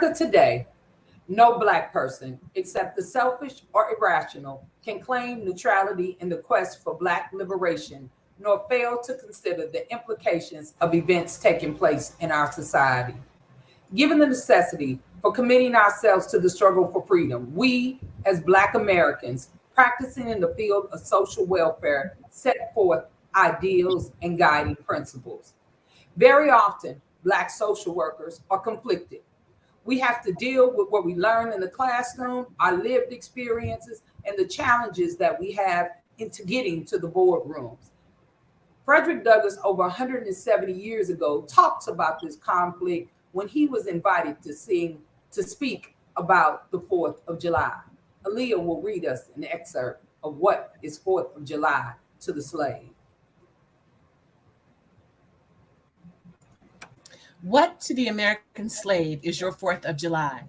America today, no Black person, except the selfish or irrational, can claim neutrality in the quest for Black liberation, nor fail to consider the implications of events taking place in our society. Given the necessity for committing ourselves to the struggle for freedom, we, as Black Americans, practicing in the field of social welfare, set forth ideals and guiding principles. Very often, Black social workers are conflicted. We have to deal with what we learn in the classroom, our lived experiences, and the challenges that we have into getting to the boardrooms. Frederick Douglass, over 170 years ago, talks about this conflict when he was invited to speak about the 4th of July. Aaliyah will read us an excerpt of what is 4th of July to the slave. What to the American slave is your 4th of July?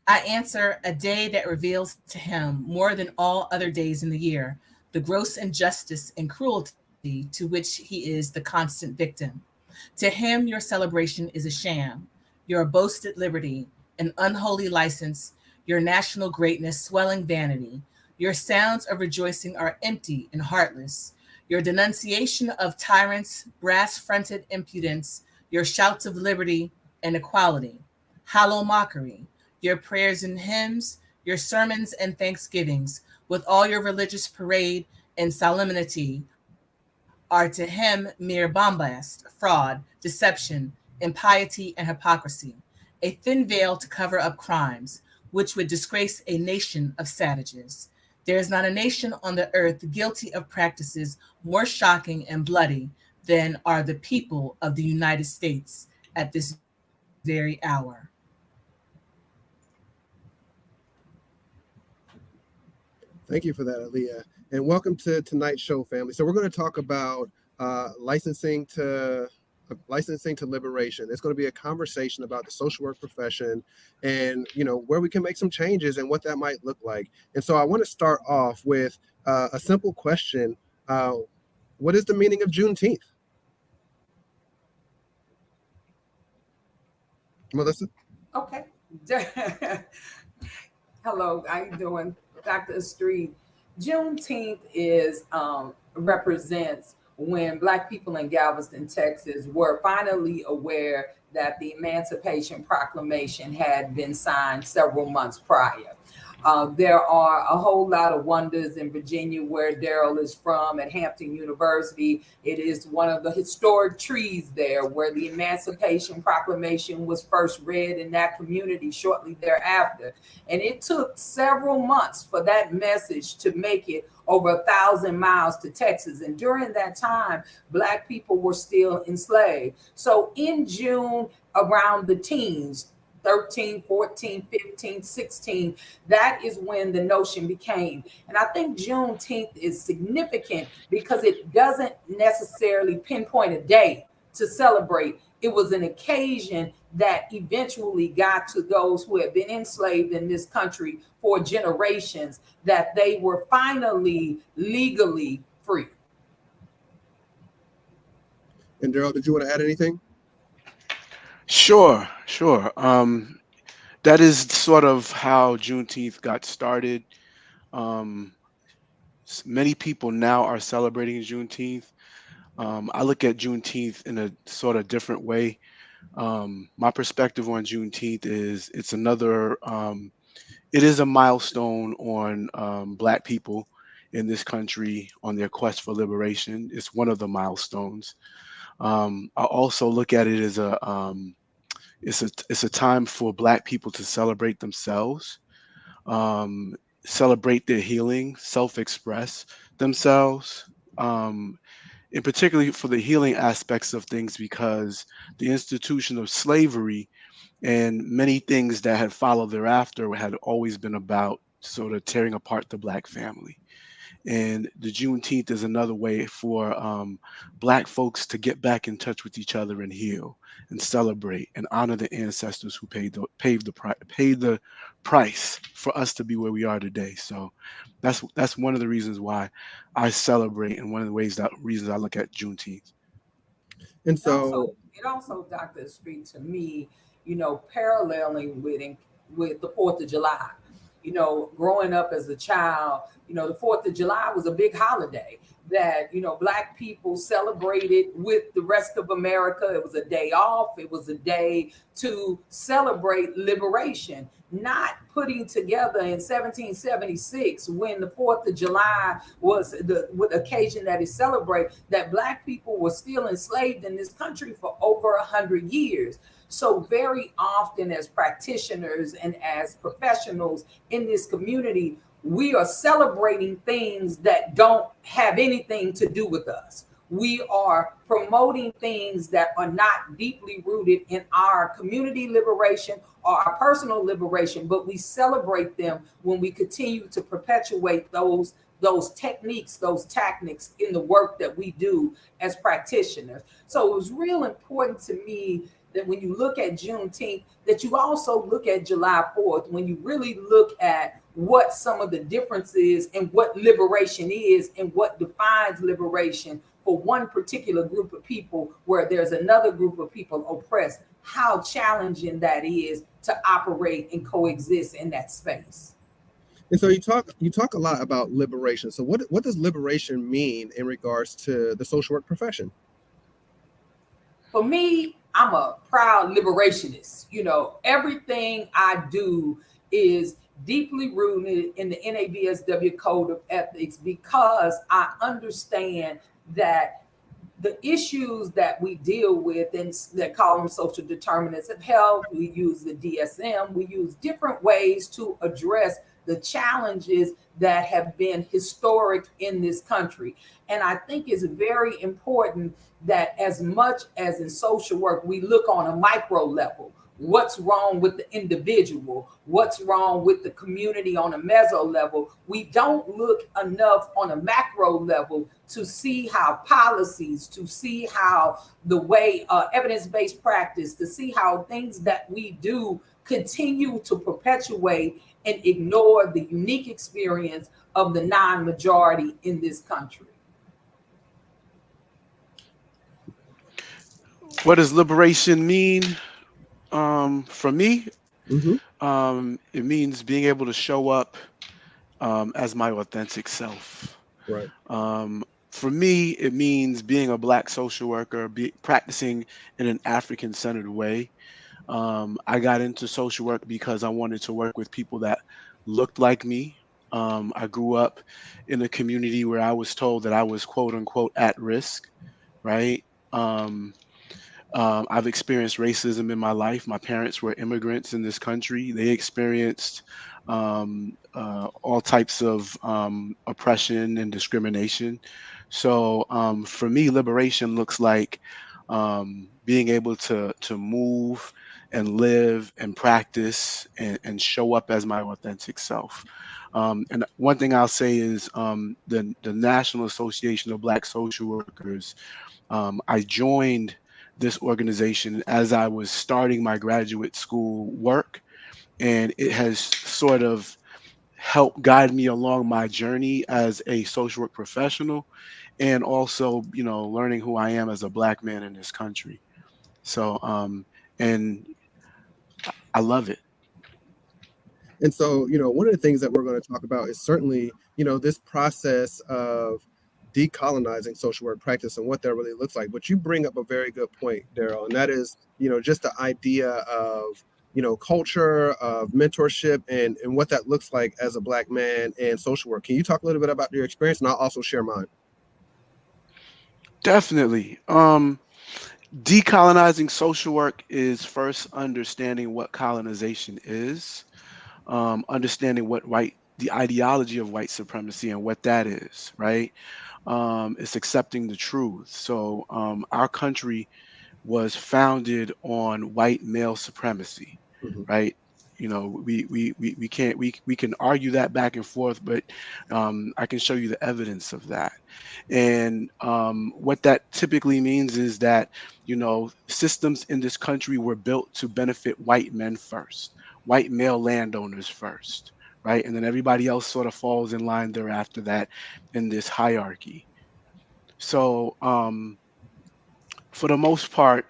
I answer, a day that reveals to him more than all other days in the year the gross injustice and cruelty to which he is the constant victim. To him, your celebration is a sham, your boasted liberty, an unholy license, your national greatness, swelling vanity. Your sounds of rejoicing are empty and heartless. Your denunciation of tyrants, brass-fronted impudence, your shouts of liberty and equality, hollow mockery, your prayers and hymns, your sermons and thanksgivings, with all your religious parade and solemnity, are to him mere bombast, fraud, deception, impiety, and hypocrisy, a thin veil to cover up crimes, which would disgrace a nation of savages. There is not a nation on the earth guilty of practices more shocking and bloody than are the people of the United States at this very hour. Thank you for that, Aaliyah. And welcome to tonight's show, family. So we're going to talk about licensing to liberation. It's going to be a conversation about the social work profession and, where we can make some changes and what that might look like. And so I want to start off with a simple question. What is the meaning of Juneteenth? Melissa? Okay. Hello, how you doing, Dr. Estreet? Juneteenth represents when Black people in Galveston, Texas, were finally aware that the Emancipation Proclamation had been signed several months prior. There are a whole lot of wonders in Virginia, where Daryl is from, at Hampton University. It is one of the historic trees there where the Emancipation Proclamation was first read in that community shortly thereafter. And it took several months for that message to make it over 1,000 miles to Texas. And during that time, Black people were still enslaved. So in June, around the teens, 13, 14, 15, 16, that is when the notion became. And I think Juneteenth is significant because it doesn't necessarily pinpoint a day to celebrate. It was an occasion that eventually got to those who had been enslaved in this country for generations, that they were finally legally free. And Daryl, did you want to add anything? Sure. That is sort of how Juneteenth got started. Um, Many people now are celebrating Juneteenth. I look at Juneteenth in a sort of different way. My perspective on Juneteenth is it is a milestone on Black people in this country on their quest for liberation. It's one of the milestones. I also look at it as it's a time for Black people to celebrate themselves, um, celebrate their healing, self-express themselves, and particularly for the healing aspects of things, because the institution of slavery and many things that had followed thereafter had always been about sort of tearing apart the Black family. And the Juneteenth is another way for Black folks to get back in touch with each other and heal and celebrate and honor the ancestors who paid the price for us to be where we are today. So that's one of the reasons why I celebrate, and one of the reasons I look at Juneteenth. And so It also, Dr. Street, to me, paralleling with the 4th of July. Growing up as a child, the 4th of July was a big holiday that, Black people celebrated with the rest of America. It was a day off. It was a day to celebrate liberation, not putting together in 1776 when the 4th of July was the occasion that is celebrated, that Black people were still enslaved in this country for over 100 years. So very often as practitioners and as professionals in this community, we are celebrating things that don't have anything to do with us. We are promoting things that are not deeply rooted in our community liberation or our personal liberation, but we celebrate them when we continue to perpetuate those techniques, those tactics in the work that we do as practitioners. So it was real important to me that when you look at Juneteenth, that you also look at July 4th, when you really look at what some of the differences and what liberation is and what defines liberation for one particular group of people where there's another group of people oppressed, how challenging that is to operate and coexist in that space. And so you talk a lot about liberation. So what does liberation mean in regards to the social work profession? For me, I'm a proud liberationist. Everything I do is deeply rooted in the NASW Code of Ethics, because I understand that the issues that we deal with, and that call them social determinants of health, we use the DSM, we use different ways to address the challenges that have been historic in this country. And I think it's very important that as much as in social work, we look on a micro level. What's wrong with the individual? What's wrong with the community on a meso level? We don't look enough on a macro level to see how policies, to see how the way evidence-based practice, to see how things that we do continue to perpetuate and ignore the unique experience of the non-majority in this country. What does liberation mean? For me, it means being able to show up as my authentic self. Right. For me, it means being a Black social worker, practicing in an African-centered way. I got into social work because I wanted to work with people that looked like me. I grew up in a community where I was told that I was quote unquote at risk, right? I've experienced racism in my life. My parents were immigrants in this country. They experienced all types of oppression and discrimination. So for me, liberation looks like being able to move and live and practice and show up as my authentic self. And one thing I'll say is the National Association of Black Social Workers, I joined this organization as I was starting my graduate school work, and it has sort of helped guide me along my journey as a social work professional, and also, learning who I am as a Black man in this country. So, and I love it. And so, one of the things that we're going to talk about is certainly, this process of decolonizing social work practice and what that really looks like. But you bring up a very good point, Daryl, and that is, just the idea of, culture, of mentorship, and what that looks like as a Black man and social work. Can you talk a little bit about your experience, and I'll also share mine? Definitely. Decolonizing social work is first understanding what colonization is, understanding the ideology of white supremacy and what that is, right? It's accepting the truth. So our country was founded on white male supremacy, right? We can argue that back and forth, but I can show you the evidence of that. And what that typically means is that systems in this country were built to benefit white men first, white male landowners first, right? And then everybody else sort of falls in line thereafter that in this hierarchy. So For the most part,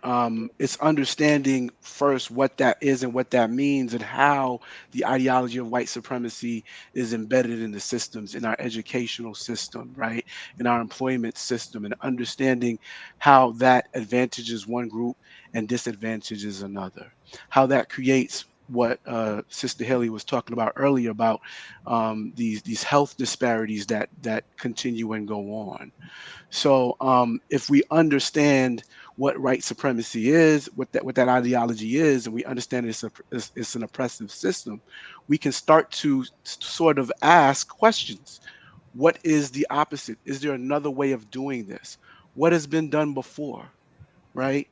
it's understanding first what that is and what that means, and how the ideology of white supremacy is embedded in the systems, in our educational system, right, in our employment system, and understanding how that advantages one group and disadvantages another, how that creates what Sister Haley was talking about earlier about these health disparities that continue and go on. So if we understand what white supremacy is, what that ideology is, and we understand it's an oppressive system, we can start to sort of ask questions. What is the opposite? Is there another way of doing this? What has been done before, right?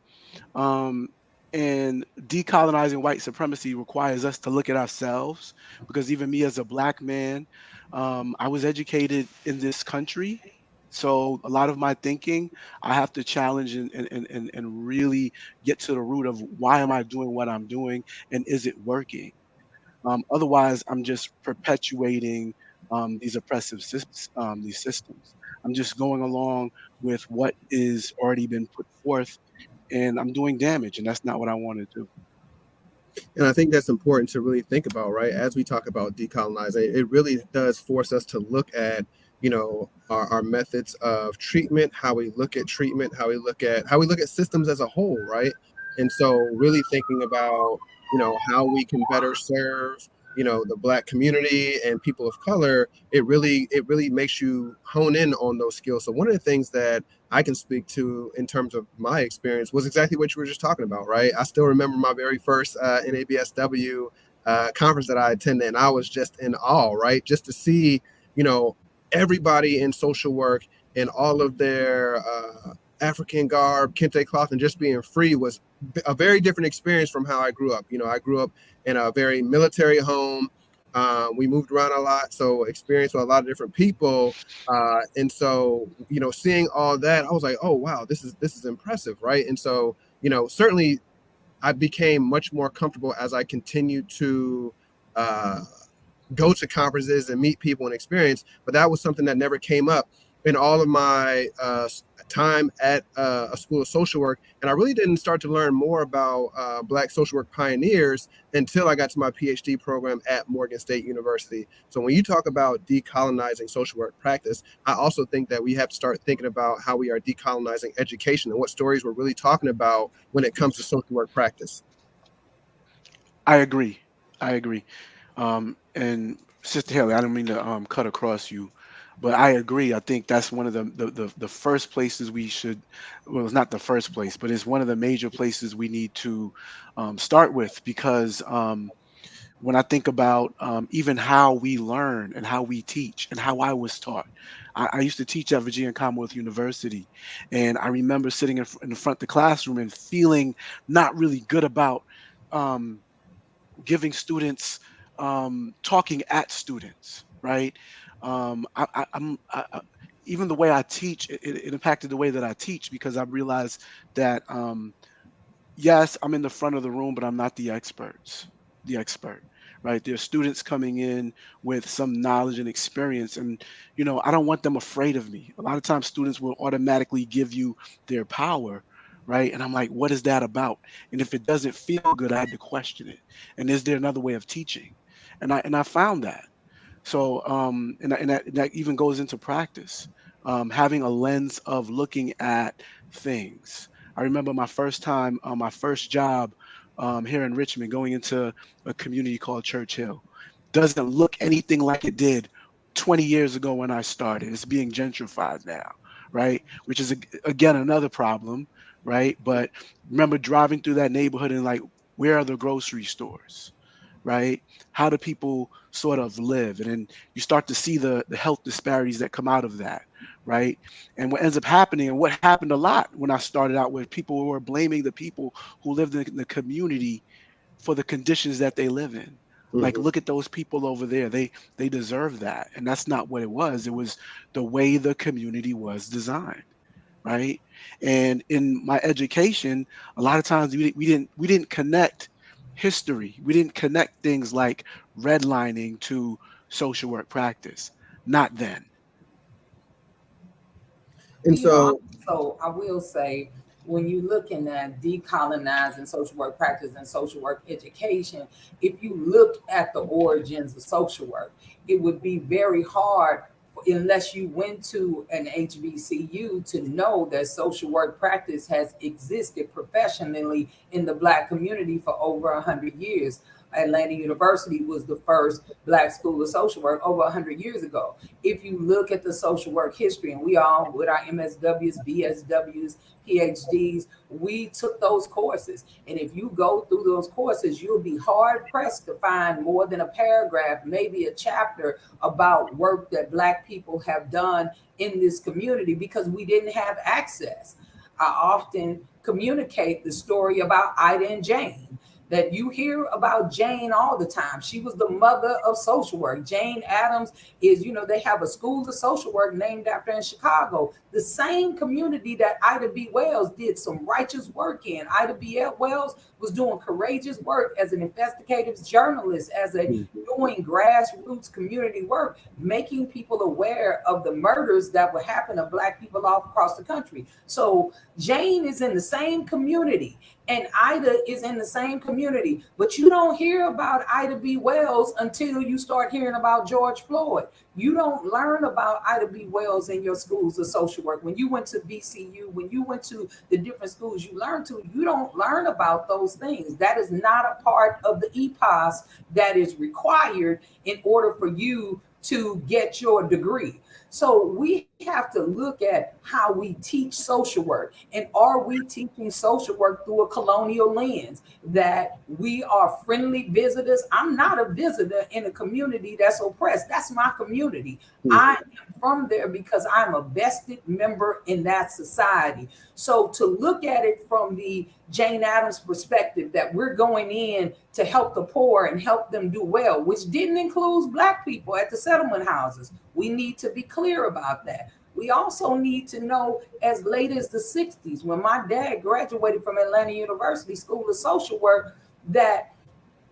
Um, and decolonizing white supremacy requires us to look at ourselves, because even me as a black man, I was educated in this country. So a lot of my thinking, I have to challenge and really get to the root of why am I doing what I'm doing, and is it working? Otherwise, I'm just perpetuating these systems. I'm just going along with what is already been put forth, and I'm doing damage, and that's not what I want to do. And I think that's important to really think about, right? As we talk about decolonizing, it really does force us to look at, our methods of treatment, how we look at treatment, how we look at systems as a whole, right? And so really thinking about, how we can better serve, the Black community and people of color, it really makes you hone in on those skills. So one of the things that I can speak to in terms of my experience was exactly what you were just talking about, right? I still remember my very first NABSW conference that I attended, and I was just in awe, right? Just to see, you know, everybody in social work and all of their African garb, kente cloth, and just being free was a very different experience from how I grew up. I grew up in a very military home. We moved around a lot, so experienced with a lot of different people. And so, seeing all that, I was like, oh wow, this is impressive, right? And so, certainly I became much more comfortable as I continued to uh, go to conferences and meet people and experience, but that was something that never came up in all of my time at a school of social work. And I really didn't start to learn more about Black social work pioneers until I got to my PhD program at Morgan State University. So when you talk about decolonizing social work practice, I also think that we have to start thinking about how we are decolonizing education and what stories we're really talking about when it comes to social work practice. I agree. I agree. And Sister Haley, I don't mean to cut across you, but I agree. I think that's one of the first places we should. Well, it's not the first place, but it's one of the major places we need to start with, because when I think about even how we learn and how we teach and how I was taught. I used to teach at Virginia Commonwealth University, and I remember sitting in the front of the classroom and feeling not really good about um, giving students talking at students, right? Even the way I teach, it impacted the way that I teach, because I realized that yes, I'm in the front of the room, but I'm not the expert, right? There's students coming in with some knowledge and experience, and I don't want them afraid of me. A lot of times, students will automatically give you their power, right? And I'm like, what is that about? And if it doesn't feel good, I had to question it. And is there another way of teaching? And I found that. So, and that even goes into practice, having a lens of looking at things. I remember my first time, my first job here in Richmond, going into a community called Church Hill. Doesn't look anything like it did 20 years ago when I started. It's being gentrified now, right? Which is again another problem, right? But remember driving through that neighborhood and like, where are the grocery stores? Right? How do people sort of live? And then you start to see the health disparities that come out of that, right? And what ends up happening, and what happened a lot when I started out, with people who were blaming the people who lived in the community for the conditions that they live in. Like, Mhm. look at those people over there. They deserve that. And that's not what it was. It was the way the community was designed, right? And in my education, a lot of times we didn't connect history. We didn't connect things like redlining to social work practice. Not then. And so, Also, I will say when you're looking at decolonizing social work practice and social work education, if you look at the origins of social work, it would be very hard unless you went to an HBCU to know that social work practice has existed professionally in the Black community for over 100 years. Atlanta University was the first Black school of social work over 100 years ago. If you look at the social work history, and we all, with our MSWs, BSWs, PhDs, we took those courses. And if you go through those courses, you'll be hard pressed to find more than a paragraph, maybe a chapter about work that Black people have done in this community because we didn't have access. I often communicate the story about Ida and Jane, that you hear about Jane all the time. She was the mother of social work. Jane Addams is, they have a school of social work named after in Chicago, the same community that Ida B. Wells did some righteous work in. Ida B. Wells was doing courageous work as an investigative journalist, doing grassroots community work, making people aware of the murders that would happen to Black people all across the country. So Jane is in the same community and Ida is in the same community, but you don't hear about Ida B. Wells until you start hearing about George Floyd. You don't learn about Ida B. Wells in your schools of social work. When you went to VCU, when you went to the different schools you learned to, you don't learn about those things. That is not a part of the EPOS that is required in order for you to get your degree. So we have to look at how we teach social work, and are we teaching social work through a colonial lens, that we are friendly visitors? I'm not a visitor in a community that's oppressed. That's my community. I am from there because I'm a vested member in that society. So to look at it from the Jane Addams perspective, that we're going in to help the poor and help them do well, which didn't include Black people at the settlement houses. We need to be clear about that. We also need to know, as late as the 60s, when my dad graduated from Atlanta University School of Social Work, that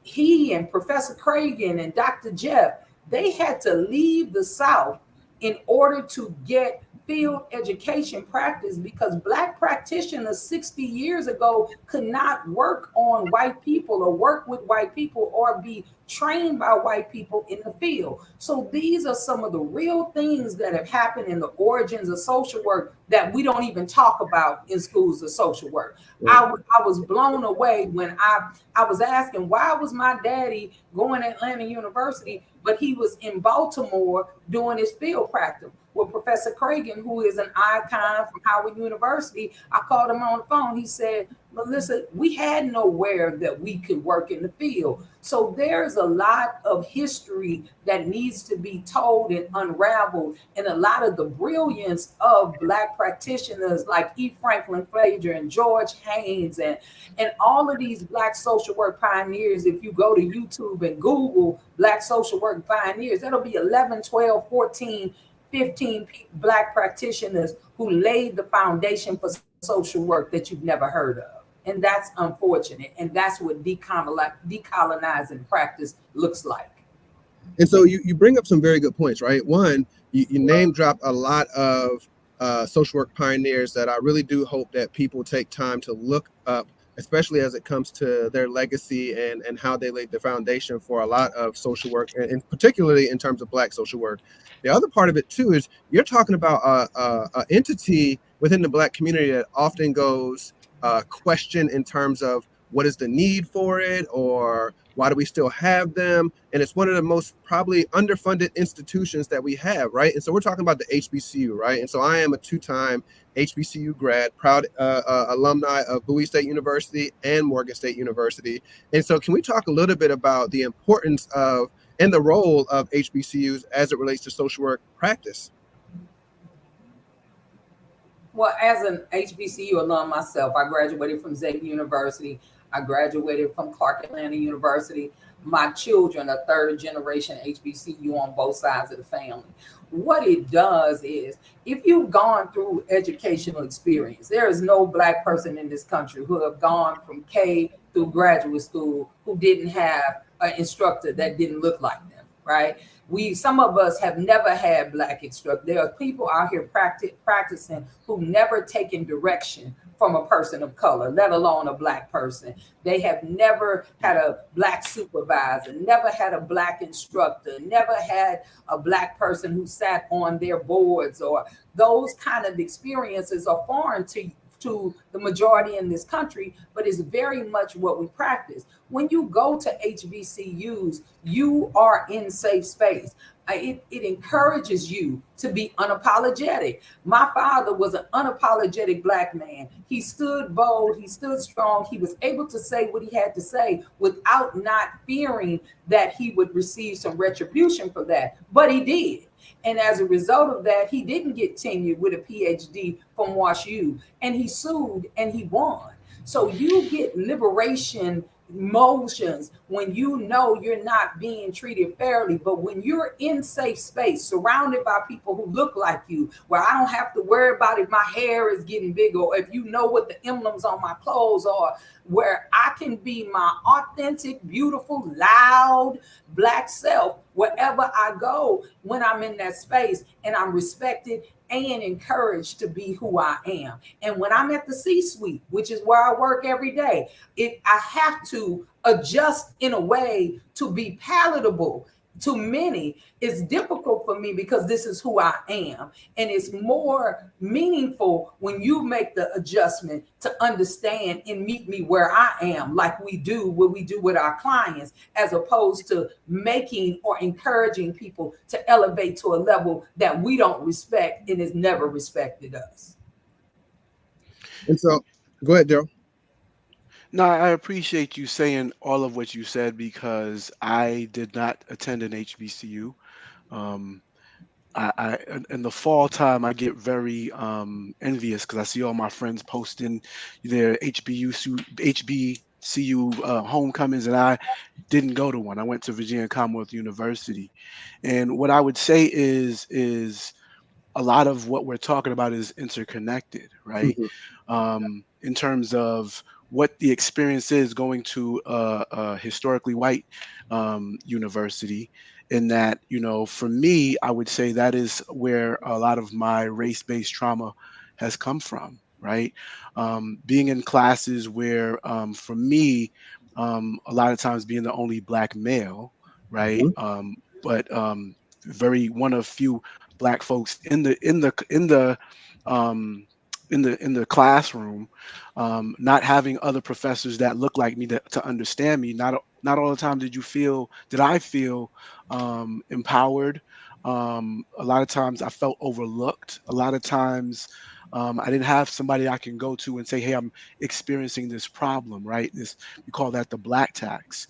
he and Professor Cragen and Dr. Jeff, they had to leave the South in order to get field education practice, because Black practitioners 60 years ago could not work on white people or work with white people or be trained by white people in the field. So these are some of the real things that have happened in the origins of social work that we don't even talk about in schools of social work. I was blown away when I was asking, why was my daddy going to Atlanta University, but he was in Baltimore doing his field practice? With Professor Cragen, who is an icon from Howard University, I called him on the phone. He said, Melissa, we had nowhere that we could work in the field. So there's a lot of history that needs to be told and unraveled, and a lot of the brilliance of Black practitioners like E. Franklin Fraser and George Haynes and all of these Black social work pioneers. If you go to YouTube and Google Black social work pioneers, that'll be 11, 12, 14, 15 Black practitioners who laid the foundation for social work that you've never heard of. And that's unfortunate. And that's what decolonizing practice looks like. And so you bring up some very good points, right? One, you name dropped a lot of social work pioneers that I really do hope that people take time to look up, especially as it comes to their legacy and how they laid the foundation for a lot of social work, and particularly in terms of Black social work. The other part of it too is you're talking about an entity within the Black community that often goes question in terms of what is the need for it, or why do we still have them? And it's one of the most probably underfunded institutions that we have, right? And so we're talking about the HBCU, right? And so I am a two-time HBCU grad, proud alumni of Bowie State University and Morgan State University. And so can we talk a little bit about the importance of and the role of HBCUs as it relates to social work practice? Well, as an HBCU alum myself, I graduated from Xavier University. I graduated from Clark Atlanta University. My children are third generation HBCU on both sides of the family. What it does is, if you've gone through educational experience, there is no Black person in this country who have gone from K through graduate school who didn't have an instructor that didn't look like them. right? Some of us have never had Black instructors. There are people out here practicing who never taken direction from a person of color, let alone a Black person. They have never had a Black supervisor, never had a Black instructor, never had a Black person who sat on their boards, or those kind of experiences are foreign to the majority in this country, but it's very much what we practice. When you go to HBCUs, you are in safe space. It encourages you to be unapologetic. My father was an unapologetic Black man. He stood bold, he stood strong, he was able to say what he had to say without not fearing that he would receive some retribution for that, but he did. And as a result of that, he didn't get tenured with a PhD from WashU, and he sued and he won. So you get liberation motions when you know you're not being treated fairly. But when you're in safe space, surrounded by people who look like you, where I don't have to worry about if my hair is getting bigger, or if you know what the emblems on my clothes are, where I can be my authentic, beautiful, loud Black self wherever I go, when I'm in that space, and I'm respected and encouraged to be who I am. And when I'm at the C-suite, which is where I work every day, I have to adjust in a way to be palatable to many. It's difficult for me because this is who I am. And it's more meaningful when you make the adjustment to understand and meet me where I am, like we do what we do with our clients, as opposed to making or encouraging people to elevate to a level that we don't respect and has never respected us. And so, go ahead, Daryl. No, I appreciate you saying all of what you said, because I did not attend an HBCU. Um, in the fall time, I get very envious because I see all my friends posting their HBCU homecomings, and I didn't go to one. I went to Virginia Commonwealth University, and what I would say is a lot of what we're talking about is interconnected, right? Mhm. In terms of what the experience is going to a historically white university. In that, for me, I would say that is where a lot of my race-based trauma has come from, right? Being in classes where, for me, a lot of times being the only Black male, right? Mhm. But very one of few Black folks um, in the classroom, not having other professors that look like me to understand me. Not all the time did I feel empowered. A lot of times I felt overlooked. A lot of times I didn't have somebody I can go to and say, "Hey, I'm experiencing this problem." Right? We call that the Black tax,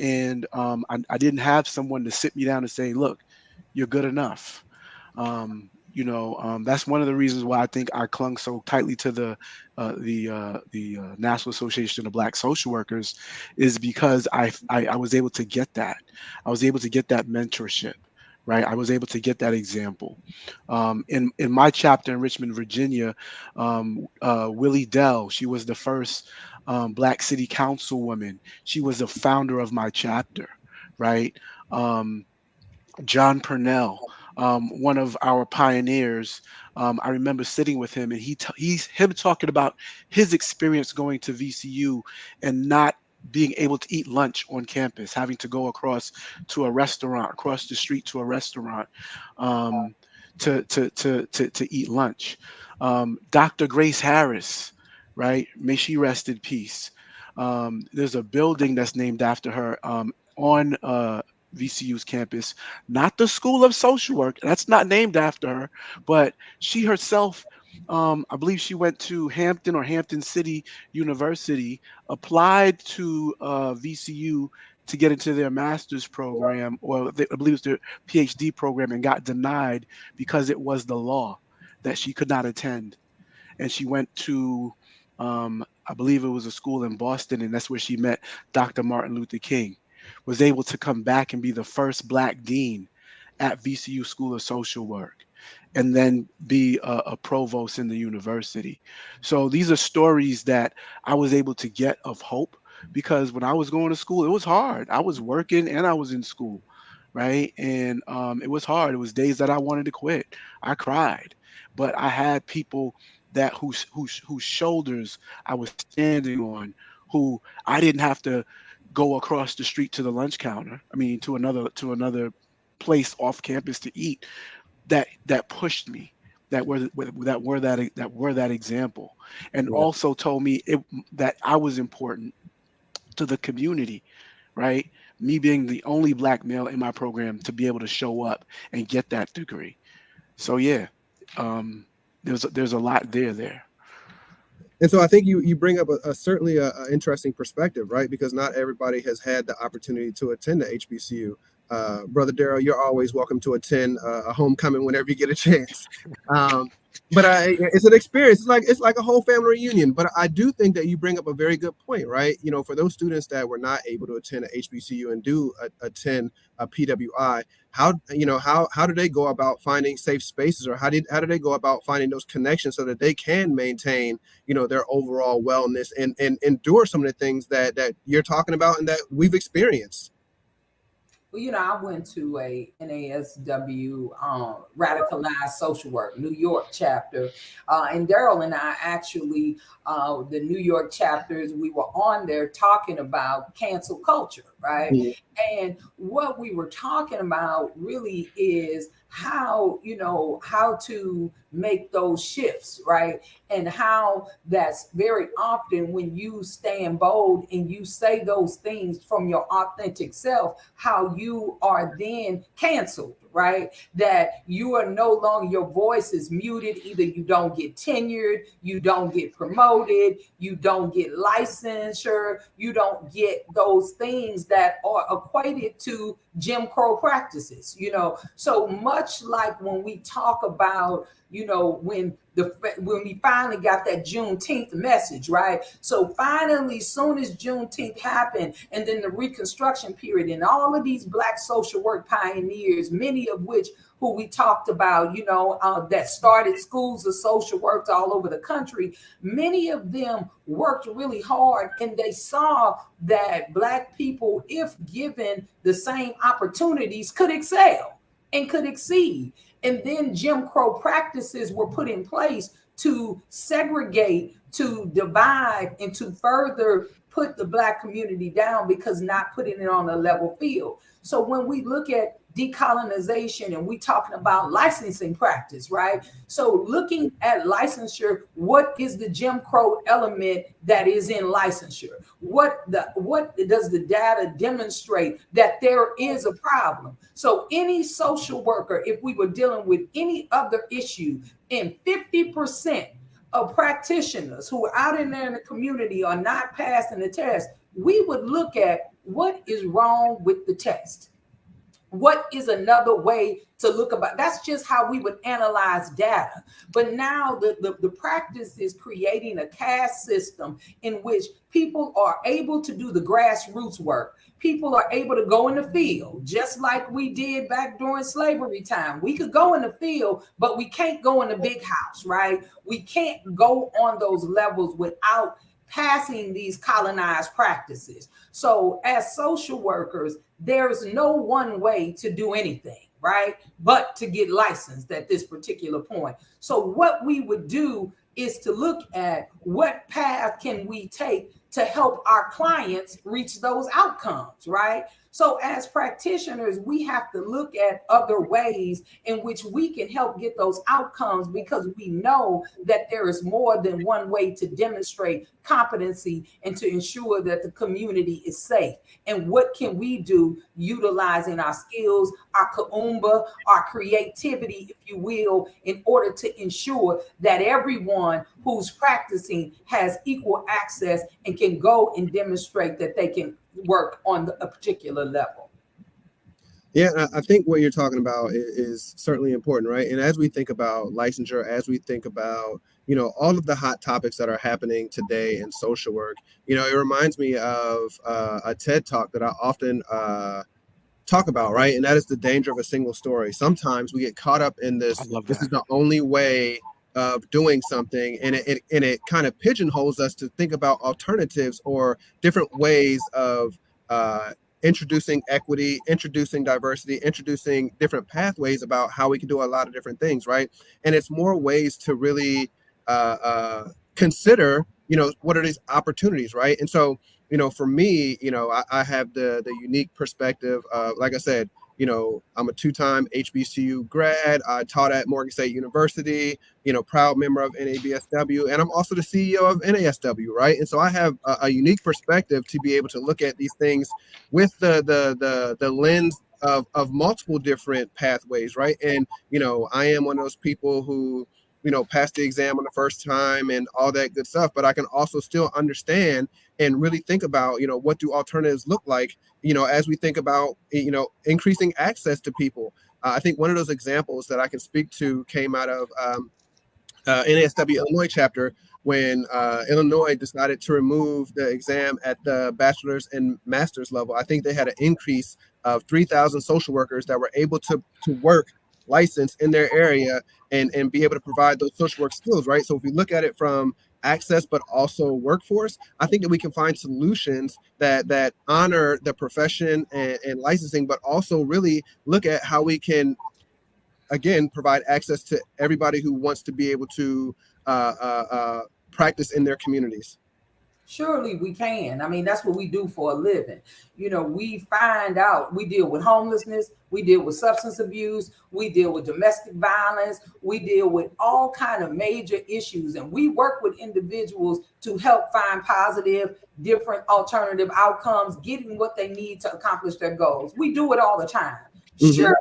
and I didn't have someone to sit me down and say, "Look, you're good enough." That's one of the reasons why I think I clung so tightly to the National Association of Black Social Workers, is because I was able to get that. I was able to get that mentorship, right? I was able to get that example. In my chapter in Richmond, Virginia, Willie Dell, she was the first Black City Councilwoman. She was the founder of my chapter, right? Um, John Purnell, one of our pioneers. I remember sitting with him, and he's him talking about his experience going to VCU and not being able to eat lunch on campus, having to go across the street to a restaurant, um, to eat lunch. Dr. Grace Harris, right? May she rest in peace. There's a building that's named after her on VCU's campus, not the School of Social Work. That's not named after her, but she herself, I believe she went to Hampton or Hampton City University, applied to VCU to get into their master's program, or I believe it's their PhD program, and got denied because it was the law that she could not attend. And she went to, I believe it was a school in Boston, and that's where she met Dr. Martin Luther King, was able to come back and be the first Black dean at VCU School of Social Work, and then be a provost in the university. So these are stories that I was able to get of hope, because when I was going to school, it was hard. I was working and I was in school. right? And it was hard. It was days that I wanted to quit. I cried, but I had people that whose shoulders I was standing on, who I didn't have to go across the street to the lunch counter. I mean, to another place off campus to eat. That pushed me. That were that example, and Yeah. also told me that I was important to the community, right? Me being the only black male in my program to be able to show up and get that degree. So yeah, um, there's a lot there. And so I think you bring up certainly a interesting perspective, right? Because not everybody has had the opportunity to attend the HBCU. Brother Daryl, you're always welcome to attend a homecoming whenever you get a chance. Um, but it's an experience. It's like a whole family reunion. But I do think that you bring up a very good point, right? You know, for those students that were not able to attend a HBCU and do attend a PWI, how do they go about finding safe spaces, or how do they go about finding those connections so that they can maintain, you know, their overall wellness and endure some of the things that you're talking about and that we've experienced? Well, I went to a NASW radicalized social work New York chapter, and Daryl and I actually, the New York chapters, we were on there talking about cancel culture, right? Mhm. And what we were talking about really is how to make those shifts, right? And how that's very often when you stand bold and you say those things from your authentic self, how you are then canceled, right? That you are no longer, your voice is muted. Either you don't get tenured, you don't get promoted, you don't get licensure, you don't get those things that are equated to Jim Crow practices, So much like when we talk about, when we finally got that Juneteenth message, right? So finally, soon as Juneteenth happened, and then the Reconstruction period, and all of these Black social work pioneers, many of which who we talked about, that started schools of social work all over the country, many of them worked really hard, and they saw that Black people, if given the same opportunities, could excel and could exceed. And then Jim Crow practices were put in place to segregate, to divide, and to further put the Black community down because not putting it on a level field. So when we look at decolonization and we talking about licensing practice, right? So looking at licensure, what is the Jim Crow element that is in licensure? What does the data demonstrate that there is a problem? So any social worker, if we were dealing with any other issue, and 50% of practitioners who are out in there in the community are not passing the test, we would look at what is wrong with the test. What is another way to look about? That's just how we would analyze data. But now the practice is creating a caste system in which people are able to do the grassroots work. People are able to go in the field, just like we did back during slavery time. We could go in the field, but we can't go in the big house, right? We can't go on those levels without passing these colonized practices. So as social workers, there's no one way to do anything, right? But to get licensed at this particular point. So what we would do is to look at what path can we take to help our clients reach those outcomes, right? So as practitioners, we have to look at other ways in which we can help get those outcomes, because we know that there is more than one way to demonstrate competency and to ensure that the community is safe. And what can we do utilizing our skills, our kaumba, our creativity, if you will, in order to ensure that everyone who's practicing has equal access and can go and demonstrate that they can work on a particular level. Yeah, I think what you're talking about is certainly important, right? And as we think about licensure, as we think about, all of the hot topics that are happening today in social work, it reminds me of a TED talk that I often talk about, right? And that is the danger of a single story. Sometimes we get caught up in I this. love This is that. the only way of doing something, and it kind of pigeonholes us to think about alternatives or different ways of introducing equity, introducing diversity, introducing different pathways about how we can do a lot of different things, right? And it's more ways to really consider, what are these opportunities, right? And so, for me, I have the unique perspective of, like I said, I'm a 2-time HBCU grad. I taught at Morgan State University, proud member of NABSW, and I'm also the CEO of NASW, right? And so I have a unique perspective to be able to look at these things with the lens of multiple different pathways, right? And, I am one of those people who, passed the exam on the first time and all that good stuff, but I can also still understand and really think about, what do alternatives look like, as we think about, increasing access to people. I think one of those examples that I can speak to came out of NASW Illinois chapter when Illinois decided to remove the exam at the bachelor's and master's level. I think they had an increase of 3,000 social workers that were able to work licensed in their area and be able to provide those social work skills, right? So if we look at it from access, but also workforce, I think that we can find solutions that honor the profession and licensing, but also really look at how we can, again, provide access to everybody who wants to be able to practice in their communities. Surely we can. I mean, that's what we do for a living. We find out, we deal with homelessness, we deal with substance abuse, we deal with domestic violence, we deal with all kind of major issues, and we work with individuals to help find positive, different alternative outcomes, getting what they need to accomplish their goals. We do it all the time. Mm-hmm.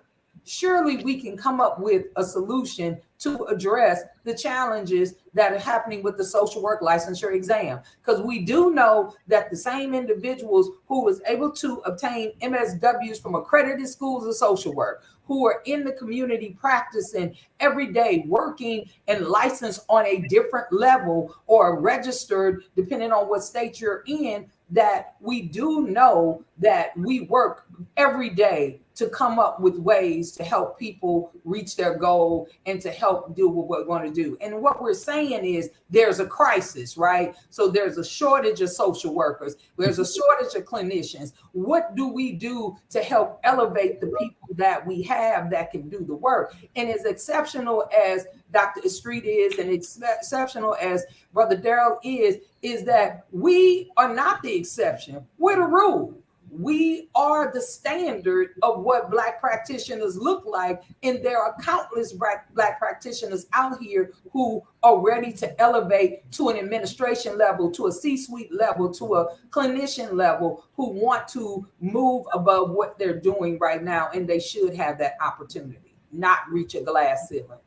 Surely we can come up with a solution to address the challenges that are happening with the social work licensure exam. Because we do know that the same individuals who was able to obtain MSWs from accredited schools of social work, who are in the community practicing every day, working and licensed on a different level or registered, depending on what state you're in, that we do know that we work every day to come up with ways to help people reach their goal and to help do what we're going to do. And what we're saying is there's a crisis, right? So there's a shortage of social workers. There's a shortage of clinicians. What do we do to help elevate the people that we have that can do the work? And as exceptional as Dr. Estreet is, and exceptional as Brother Daryl is that we are not the exception. We're the rule. We are the standard of what Black practitioners look like, and there are countless Black practitioners out here who are ready to elevate to an administration level, to a C-suite level, to a clinician level, who want to move above what they're doing right now, and they should have that opportunity, not reach a glass ceiling.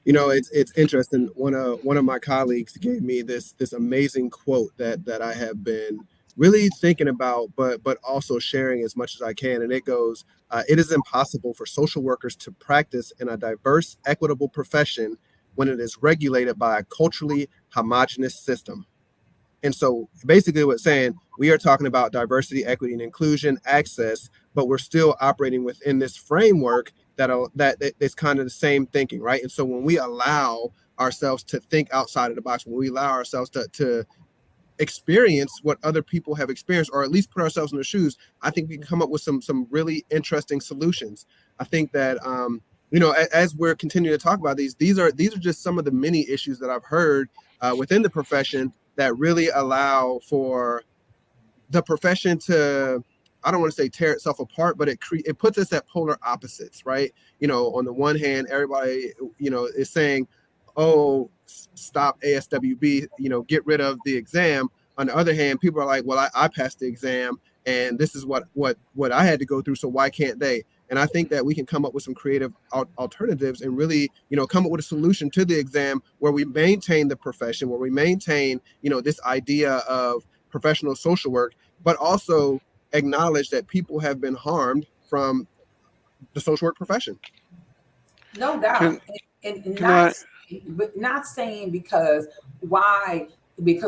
It's interesting. One of my colleagues gave me this amazing quote that I have been really thinking about, but also sharing as much as I can. And it goes, it is impossible for social workers to practice in a diverse, equitable profession when it is regulated by a culturally homogenous system. And so basically what's saying, we are talking about diversity, equity, and inclusion, access, but we're still operating within this framework that is kind of the same thinking, right? And so when we allow ourselves to think outside of the box, when we allow ourselves to experience what other people have experienced, or at least put ourselves in their shoes, I think we can come up with some really interesting solutions. I think that as we're continuing to talk about these are just some of the many issues that I've heard within the profession that really allow for the profession to, I don't want to say tear itself apart, but it puts us at polar opposites, right? On the one hand, everybody is saying, oh, stop ASWB, get rid of the exam. On the other hand, people are like, well, I passed the exam and this is what I had to go through, so why can't they? And I think that we can come up with some creative alternatives and really, come up with a solution to the exam where we maintain the profession, where we maintain, this idea of professional social work, but also acknowledge that people have been harmed from the social work profession. No doubt. But not saying because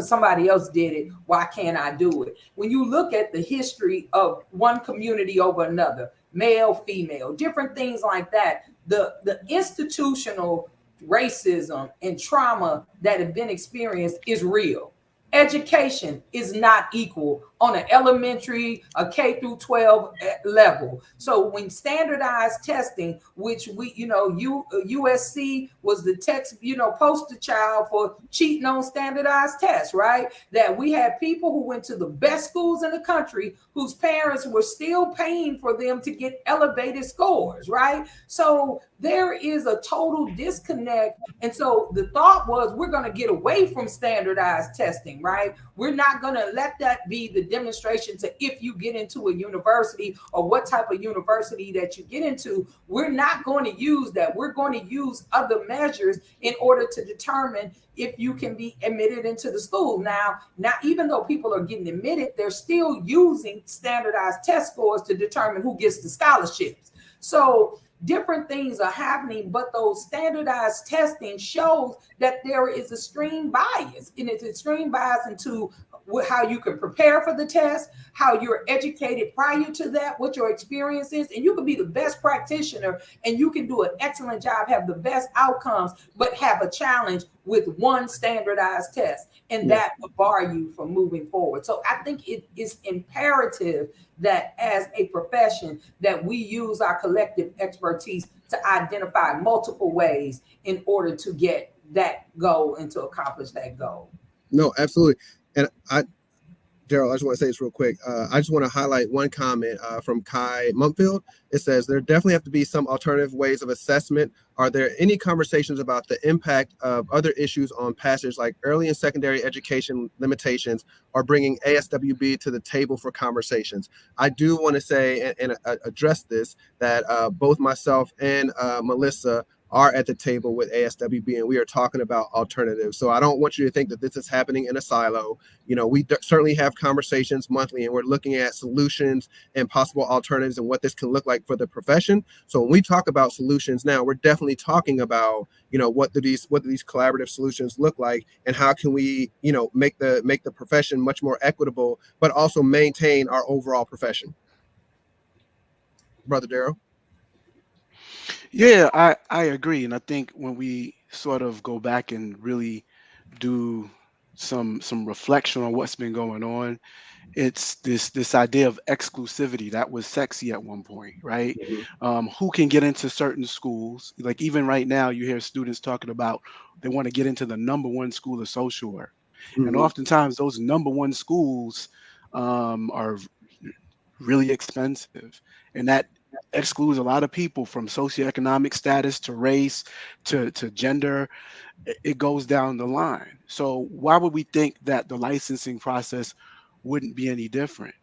somebody else did it, why can't I do it? When you look at the history of one community over another, male, female, different things like that, the institutional racism and trauma that have been experienced is real. Education is not equal on an elementary, a K through 12 level. So when standardized testing, which we, USC was the text, poster child for cheating on standardized tests, right? That we had people who went to the best schools in the country whose parents were still paying for them to get elevated scores, right? So there is a total disconnect. And so the thought was, we're going to get away from standardized testing, right? We're not going to let that be the demonstration to if you get into a university or what type of university that you get into. We're not going to use that. We're going to use other measures in order to determine if you can be admitted into the school. Now, even though people are getting admitted, they're still using standardized test scores to determine who gets the scholarships. So different things are happening, but those standardized testing shows that there is extreme bias, and it's extreme bias into how you can prepare for the test, how you're educated prior to that, what your experience is, and you can be the best practitioner and you can do an excellent job, have the best outcomes, but have a challenge with one standardized test, and that will bar you from moving forward. So I think it is imperative that as a profession that we use our collective expertise to identify multiple ways in order to get that goal and to accomplish that goal. No, absolutely. And Daryl, I just want to say this real quick. I just want to highlight one comment from Kai Mumfield. It says, there definitely have to be some alternative ways of assessment. Are there any conversations about the impact of other issues on passage like early and secondary education limitations, or bringing ASWB to the table for conversations? I do want to say and address this, that both myself and Melissa are at the table with ASWB, and we are talking about alternatives. So I don't want you to think that this is happening in a silo. We certainly have conversations monthly, and we're looking at solutions and possible alternatives and what this can look like for the profession. So when we talk about solutions now, we're definitely talking about, what do these collaborative solutions look like, and how can we, make the profession much more equitable, but also maintain our overall profession. Brother Daryl? Yeah, I agree. And I think when we sort of go back and really do some reflection on what's been going on, it's this idea of exclusivity that was sexy at one point, right? Who can get into certain schools? Like even right now, you hear students talking about they want to get into the number one school of social work, and oftentimes those number one schools are really expensive, and that excludes a lot of people from socioeconomic status to race to gender. It goes down the line. So why would we think that the licensing process wouldn't be any different?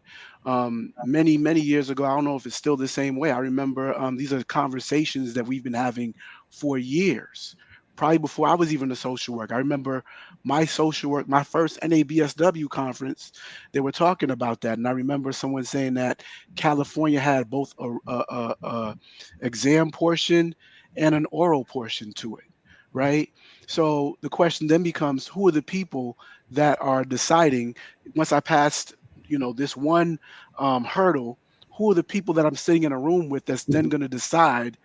Many years ago, I don't know if it's still the same way. I remember these are conversations that we've been having for years, probably before I was even a social worker. I remember my first NABSW conference, they were talking about that. And I remember someone saying that California had both a exam portion and an oral portion to it, right? So the question then becomes, who are the people that are deciding once I passed, this one hurdle? Who are the people that I'm sitting in a room with that's then going to decide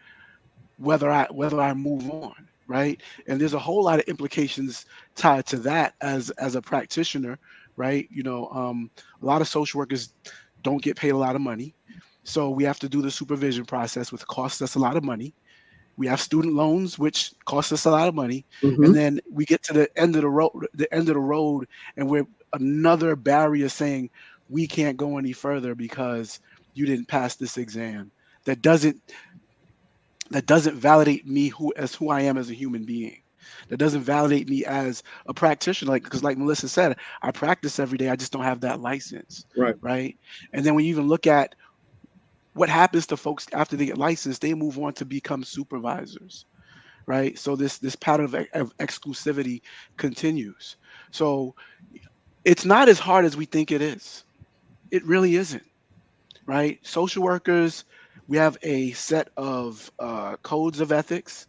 whether I move on, right? And there's a whole lot of implications tied to that as a practitioner, right? A lot of social workers don't get paid a lot of money, so we have to do the supervision process, which costs us a lot of money. We have student loans, which cost us a lot of money, and then we get to the end of the road, and we're another barrier saying we can't go any further because you didn't pass this exam. That doesn't validate me who I am as a human being. That doesn't validate me as a practitioner. Because like Melissa said, I practice every day. I just don't have that license. Right. And then when you even look at what happens to folks after they get licensed, they move on to become supervisors. Right. So this pattern of exclusivity continues. So it's not as hard as we think it is. It really isn't. Right. Social workers, we have a set of codes of ethics,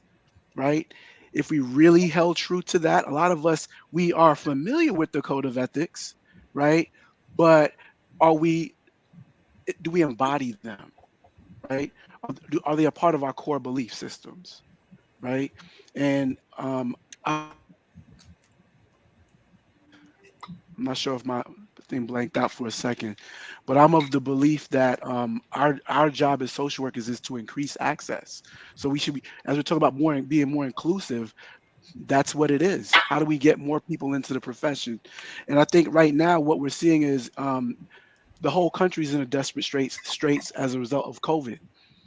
right? If we really held true to that, a lot of us, we are familiar with the code of ethics, right? But do we embody them, right? Are they a part of our core belief systems, right? And I'm not sure if my everything blanked out for a second, but I'm of the belief that our job as social workers is to increase access. So we should be, as we're talking about being more inclusive, that's what it is. How do we get more people into the profession? And I think right now what we're seeing is the whole country's in a desperate straits as a result of COVID.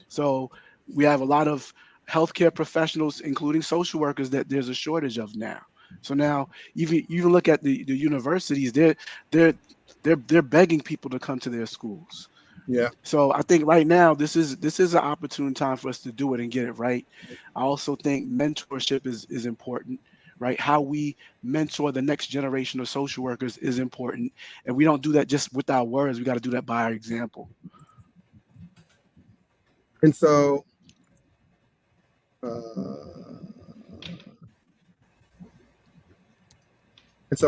So we have a lot of healthcare professionals, including social workers, that there's a shortage of now. So now, even look at the universities, they're they're begging people to come to their schools. Yeah. So I think right now this is an opportune time for us to do it and get it right. I also think mentorship is important, right? How we mentor the next generation of social workers is important, and we don't do that just with our words. We got to do that by our example. And so,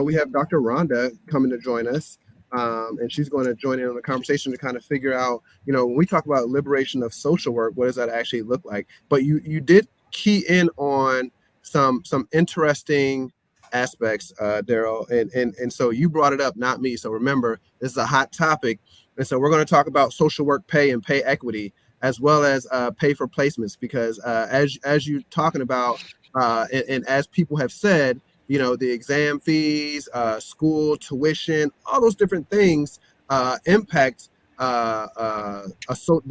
we have Dr. Rhonda coming to join us, and she's going to join in on the conversation to kind of figure out, when we talk about liberation of social work, what does that actually look like? But you did key in on some interesting aspects, Daryl, and so you brought it up, not me. So remember, this is a hot topic, and so we're going to talk about social work pay and pay equity, as well as pay for placements, because as you're talking about, and as people have said, the exam fees, school tuition, all those different things impact the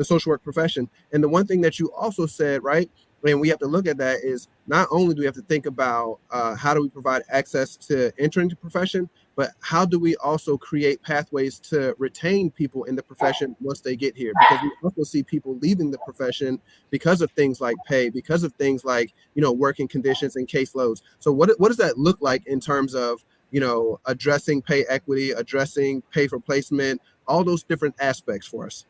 social work profession. And the one thing that you also said, right, and we have to look at that, is not only do we have to think about how do we provide access to entering the profession, but how do we also create pathways to retain people in the profession once they get here? Because we also see people leaving the profession because of things like pay, because of things like, working conditions and caseloads. So what does that look like in terms of, addressing pay equity, addressing pay for placement, all those different aspects for us?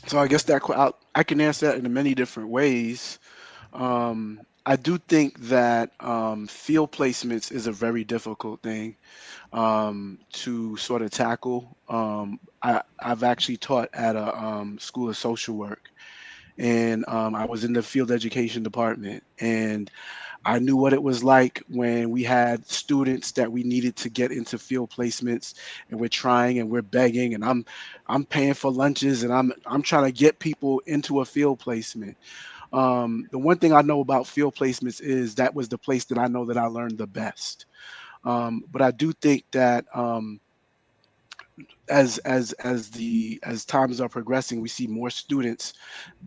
So I guess I can answer that in many different ways. I do think that field placements is a very difficult thing to sort of tackle. I've actually taught at a school of social work, and I was in the field education department, and I knew what it was like when we had students that we needed to get into field placements, and we're trying and we're begging, and I'm paying for lunches, and I'm trying to get people into a field placement. The one thing I know about field placements is that was the place that I know that I learned the best. But I do think that as times are progressing, we see more students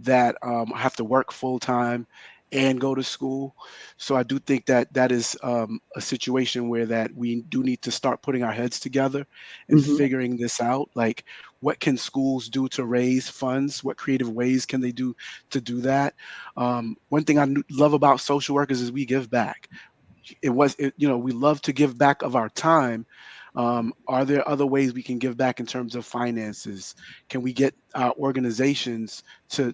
that have to work full time and go to school. So I do think that that is a situation where that we do need to start putting our heads together and Mm-hmm. figuring this out. Like, what can schools do to raise funds? What creative ways can they do to do that? One thing I love about social workers is we give back. We love to give back of our time. Are there other ways we can give back in terms of finances? Can we get our organizations to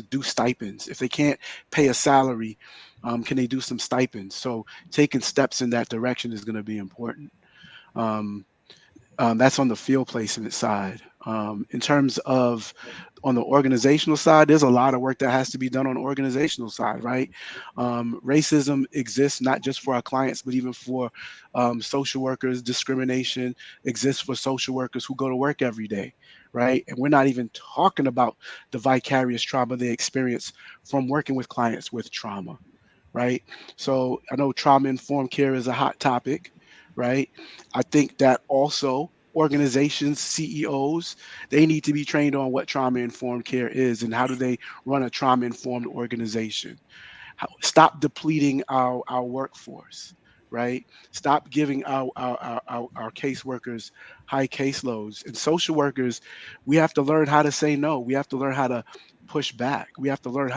do stipends? If they can't pay a salary, can they do some stipends? So taking steps in that direction is going to be important. Um, that's on the field placement side. In terms of on the organizational side, there's a lot of work that has to be done on the organizational side, right? Racism exists not just for our clients, but even for social workers. Discrimination exists for social workers who go to work every day, right? And we're not even talking about the vicarious trauma they experience from working with clients with trauma, right? So I know trauma-informed care is a hot topic, right? I think that also organizations, CEOs, they need to be trained on what trauma-informed care is and how do they run a trauma-informed organization. Stop depleting our workforce, right? Stop giving our caseworkers high caseloads. And social workers, we have to learn how to say no. We have to learn how to push back. We have to learn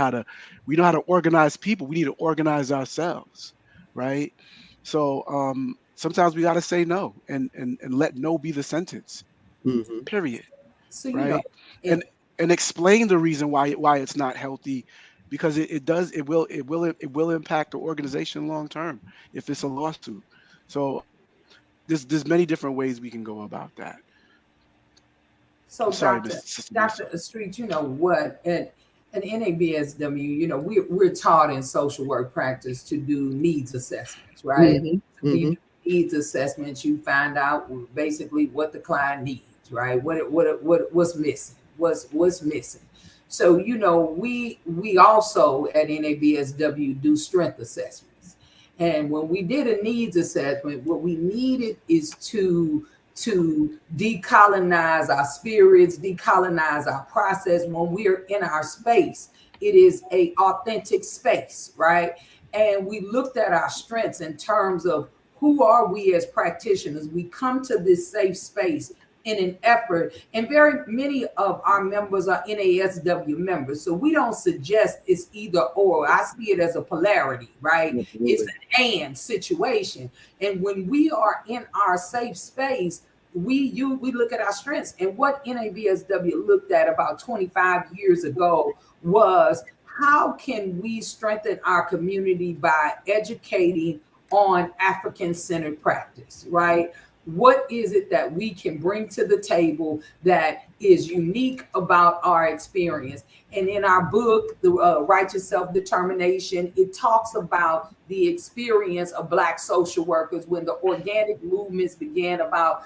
we know how to organize people. We need to organize ourselves, right? So sometimes we got to say no and let no be the sentence, Mm-hmm. period, So, right? it, And explain the reason why it's not healthy, because it will impact the organization long term if it's a lawsuit. So there's many different ways we can go about that. so I'm sorry, Dr. Mr. Sister Dr. Lisa. Estreet, you know what? At NABSW, we're taught in social work practice to do needs assessments, right? Mm-hmm. We Mm-hmm. do needs assessments. You find out basically what the client needs, right? What's missing? What's missing? So we also at NABSW do strength assessments, and when we did a needs assessment, what we needed is to decolonize our spirits, decolonize our process. When we're in our space, it is a authentic space, right? And we looked at our strengths in terms of who are we as practitioners. We come to this safe space in an effort, and very many of our members are NASW members. So we don't suggest it's either or. I see it as a polarity, right? Absolutely. It's an and situation. And when we are in our safe space, we look at our strengths. And what NABSW looked at about 25 years ago was, how can we strengthen our community by educating on African-centered practice, right? What is it that we can bring to the table that is unique about our experience? And in our book, The Righteous Self-Determination, it talks about the experience of Black social workers when the organic movements began about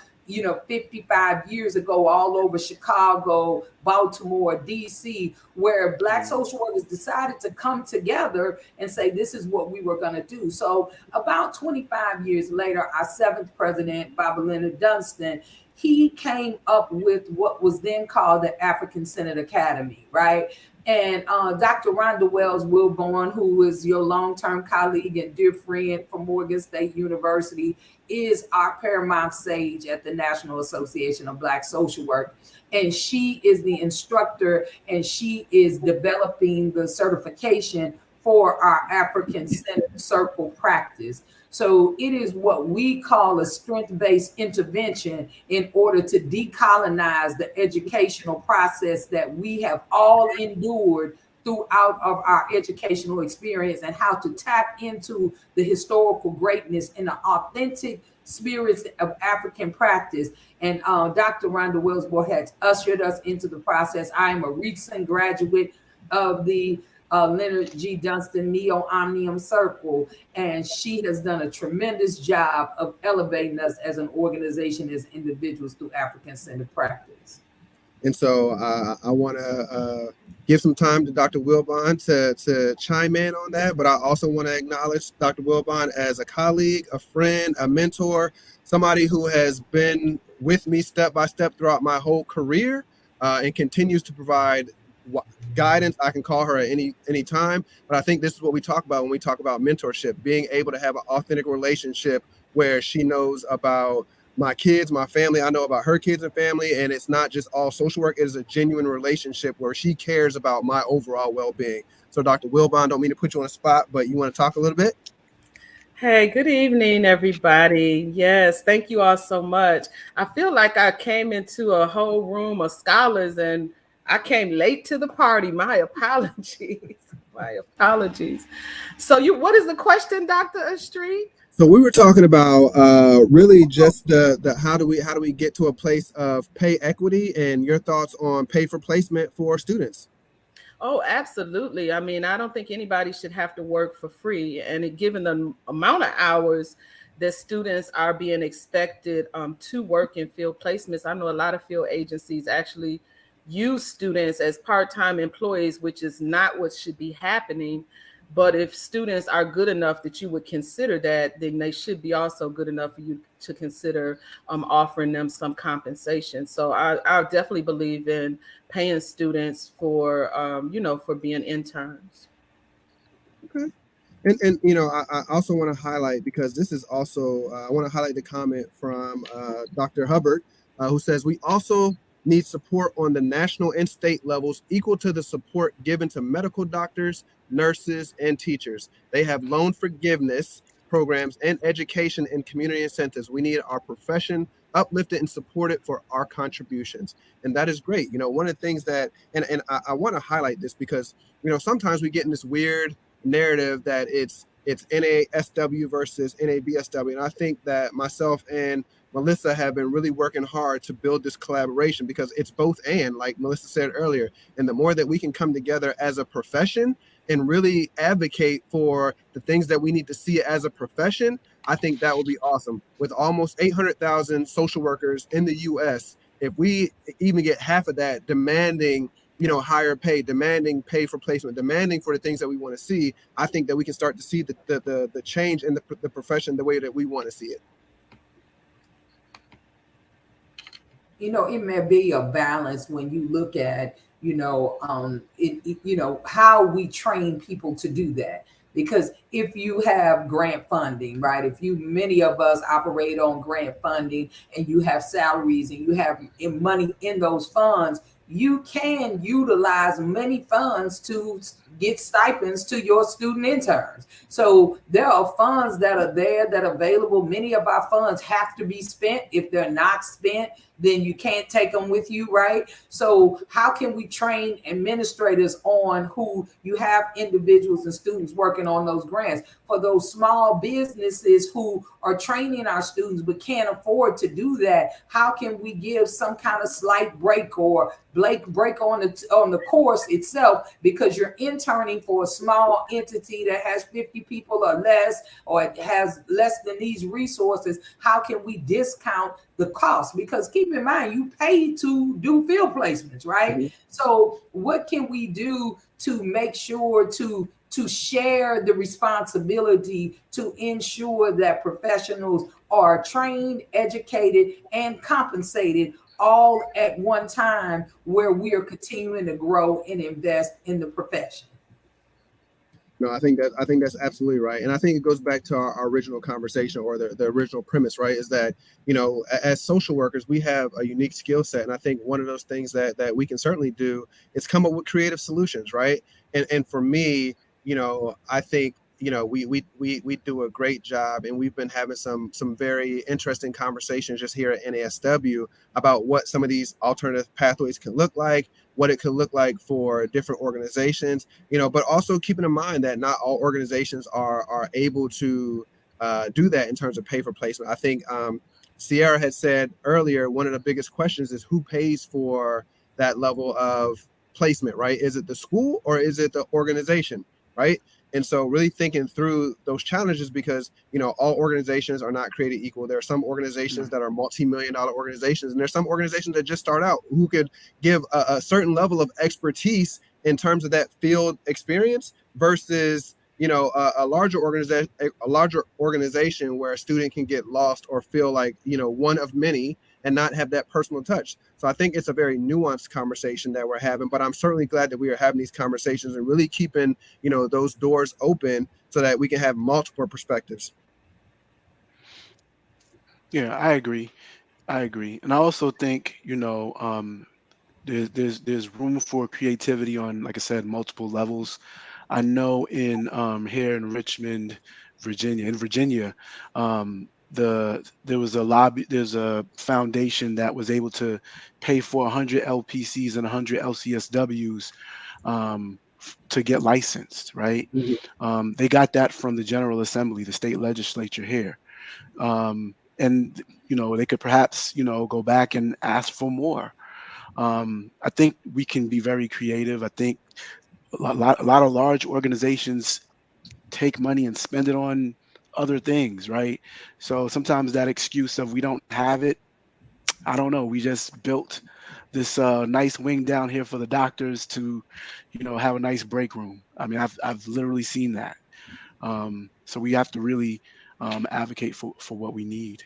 55 years ago, all over Chicago, Baltimore, DC, where Black social workers decided to come together and say, this is what we were going to do. So about 25 years later, our seventh president, Baba Leonard Dunstan, he came up with what was then called the African Centered Academy, right? And Dr. Rhonda Wells Wilborn, who is your long-term colleague and dear friend from Morgan State University, is our paramount sage at the National Association of Black Social Work. And she is the instructor, and she is developing the certification for our African-centered circle practice. So it is what we call a strength-based intervention in order to decolonize the educational process that we have all endured throughout of our educational experience, and how to tap into the historical greatness and the authentic spirits of African practice. And Dr. Rhonda Wellsboro has ushered us into the process. I am a recent graduate of the Leonard G. Dunstan Neo Omnium Circle, and she has done a tremendous job of elevating us as an organization, as individuals, through African-centered practice. And so I want to give some time to Dr. Wilborn to chime in on that, but I also want to acknowledge Dr. Wilborn as a colleague, a friend, a mentor, somebody who has been with me step by step throughout my whole career and continues to provide guidance. I can call her at any time, but I think this is what we talk about when we talk about mentorship, being able to have an authentic relationship where she knows about my kids, my family, I know about her kids and family, and it's not just all social work. It is a genuine relationship where she cares about my overall well-being. So Dr. Wilborn, don't mean to put you on the spot, but you want to talk a little bit? Hey, good evening, everybody. Yes, thank you all so much. I feel like I came into a whole room of scholars and I came late to the party. My apologies. My apologies. So what is the question, Dr. Estreet? So we were talking about really just the how do we get to a place of pay equity, and your thoughts on pay for placement for students. Oh, absolutely. I mean, I don't think anybody should have to work for free. And given the amount of hours that students are being expected to work in field placements, I know a lot of field agencies actually use students as part-time employees, which is not what should be happening. But if students are good enough that you would consider that, then they should be also good enough for you to consider offering them some compensation. So I definitely believe in paying students for, for being interns. Okay. And I also want to highlight, because this is also, I want to highlight the comment from Dr. Hubbard, who says, we also need support on the national and state levels equal to the support given to medical doctors, nurses, and teachers. They have loan forgiveness programs and education and community incentives. We need our profession uplifted and supported for our contributions. And that is great. One of the things that, and I want to highlight this because, sometimes we get in this weird narrative that it's NASW versus NABSW. And I think that myself and Melissa have been really working hard to build this collaboration, because it's both and, like Melissa said earlier. And the more that we can come together as a profession and really advocate for the things that we need to see as a profession, I think that will be awesome. With almost 800,000 social workers in the US, if we even get half of that demanding, higher pay, demanding pay for placement, demanding for the things that we want to see, I think that we can start to see the change in the profession the way that we want to see it. It may be a balance when you look at, how we train people to do that. Because if you have grant funding, right, many of us operate on grant funding, and you have salaries and you have money in those funds, you can utilize many funds to get stipends to your student interns. So there are funds that are there that are available. Many of our funds have to be spent. If they're not spent, then you can't take them with you, right? So how can we train administrators on who you have individuals and students working on those grants? For those small businesses who are training our students but can't afford to do that, how can we give some kind of slight break or break on the course itself, because you're interning for a small entity that has 50 people or less, or it has less than these resources? How can we discount the cost? Because keep in mind, you pay to do field placements, right? Mm-hmm. So what can we do to make sure to share the responsibility to ensure that professionals are trained, educated, and compensated all at one time, where we are continuing to grow and invest in the profession? No, I think that's absolutely right. And I think it goes back to our original conversation, or the original premise, right? Is that, as social workers, we have a unique skill set. And I think one of those things that we can certainly do is come up with creative solutions, right? And for me, I think, we do a great job, and we've been having some very interesting conversations just here at NASW about what some of these alternative pathways can look like, what it could look like for different organizations, but also keeping in mind that not all organizations are able to do that in terms of pay for placement. I think Sierra had said earlier, one of the biggest questions is who pays for that level of placement, right? Is it the school or is it the organization, right? And so really thinking through those challenges, because, all organizations are not created equal. There are some organizations that are multi-million-dollar organizations, and there's some organizations that just start out who could give a certain level of expertise in terms of that field experience versus, a larger organization where a student can get lost or feel like, one of many, and not have that personal touch. So I think it's a very nuanced conversation that we're having, but I'm certainly glad that we are having these conversations and really keeping, those doors open so that we can have multiple perspectives. Yeah, I agree. And I also think, there's room for creativity on, like I said, multiple levels. I know in here in Richmond, Virginia, there's a foundation that was able to pay for 100 LPCs and 100 LCSWs to get licensed, right? Mm-hmm. They got that from the General Assembly, the state legislature here. And, they could perhaps, go back and ask for more. I think we can be very creative. I think a lot of large organizations take money and spend it on other things, right? So sometimes that excuse of we don't have it, I don't know. We just built this nice wing down here for the doctors to, have a nice break room. I mean, I've literally seen that. So we have to really advocate for what we need.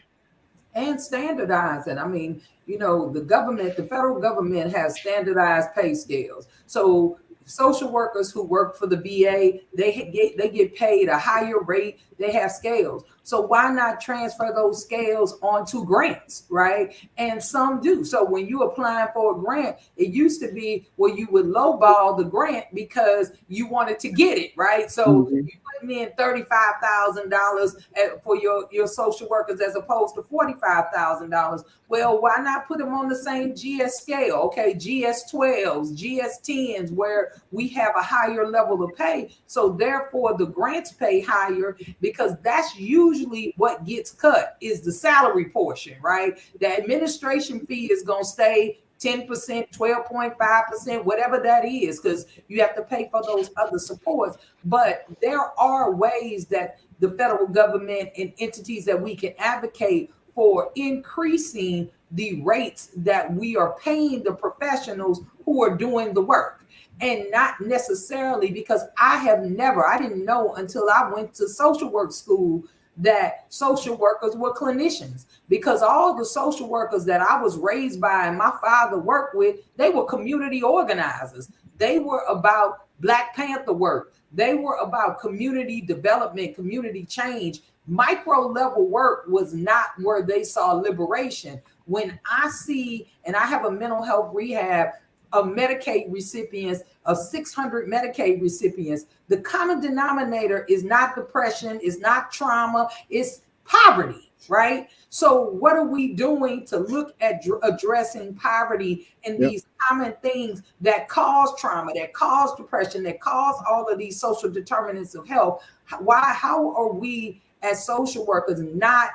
And standardize it. I mean, the federal government has standardized pay scales. So social workers who work for the VA, they get paid a higher rate. They have scales. So why not transfer those scales onto grants, right? And some do. So when you applying for a grant, it used to be where you would lowball the grant because you wanted to get it, right? So you putting in $35,000 for your social workers as opposed to $45,000. Well, why not put them on the same GS scale? Okay, GS 12s, GS 10s, where we have a higher level of pay. So therefore the grants pay higher, because that's usually what gets cut is the salary portion, right? The administration fee is going to stay 10%, 12.5%, whatever that is, because you have to pay for those other supports. But there are ways that the federal government and entities that we can advocate for increasing the rates that we are paying the professionals who are doing the work. And not necessarily, because I didn't know until I went to social work school that social workers were clinicians, because all the social workers that I was raised by and my father worked with, they were community organizers. They were about Black Panther work. They were about community development, community change. Micro level work was not where they saw liberation. When I see, and I have a mental health rehab of Medicaid recipients, of 600 Medicaid recipients, the common denominator is not depression, is not trauma, it's poverty, right? So what are we doing to look at addressing poverty and these common things that cause trauma, that cause depression, that cause all of these social determinants of health? How are we as social workers not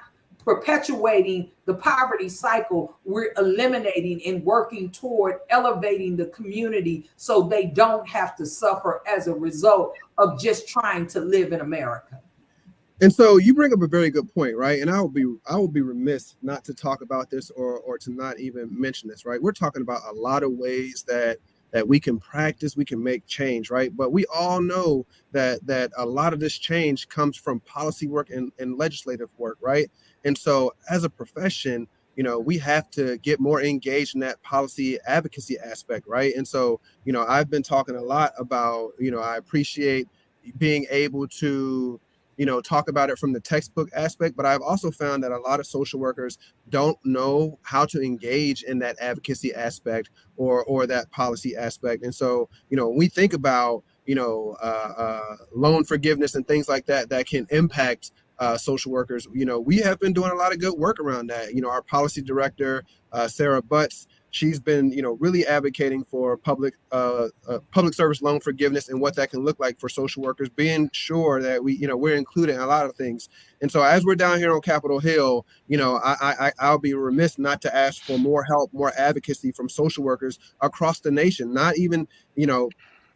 perpetuating the poverty cycle? We're eliminating and working toward elevating the community so they don't have to suffer as a result of just trying to live in America. And so you bring up a very good point, right? And I will be remiss not to talk about this or to not even mention this, right? We're talking about a lot of ways that we can practice, we can make change, right? But we all know that a lot of this change comes from policy work and legislative work, right? And so as a profession, we have to get more engaged in that policy advocacy aspect, right? And so, I've been talking a lot about, I appreciate being able to, talk about it from the textbook aspect, but I've also found that a lot of social workers don't know how to engage in that advocacy aspect or that policy aspect. And so, when we think about, loan forgiveness and things like that can impact social workers, we have been doing a lot of good work around that. Our policy director, Sarah Butts, she's been, really advocating for public service loan forgiveness and what that can look like for social workers, being sure that we're included in a lot of things. And so as we're down here on Capitol Hill, I'll be remiss not to ask for more help, more advocacy from social workers across the nation, not even,